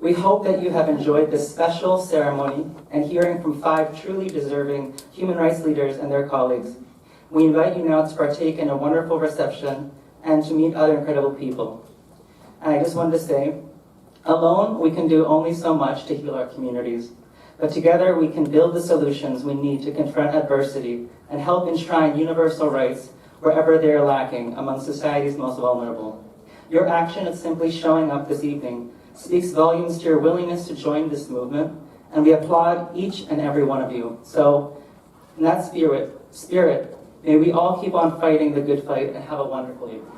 We hope that you have enjoyed this special ceremony and hearing from 5 truly deserving human rights leaders and their colleagues. We invite you now to partake in a wonderful reception and to meet other incredible people. And I just wanted to say, alone, we can do only so much to heal our communities, but together we can build the solutions we need to confront adversity and help enshrine universal rights wherever they are lacking among society's most vulnerable. Your action of simply showing up this evening speaks volumes to your willingness to join this movement, and we applaud each and every one of you. So, in that spirit, may we all keep on fighting the good fight and have a wonderful evening.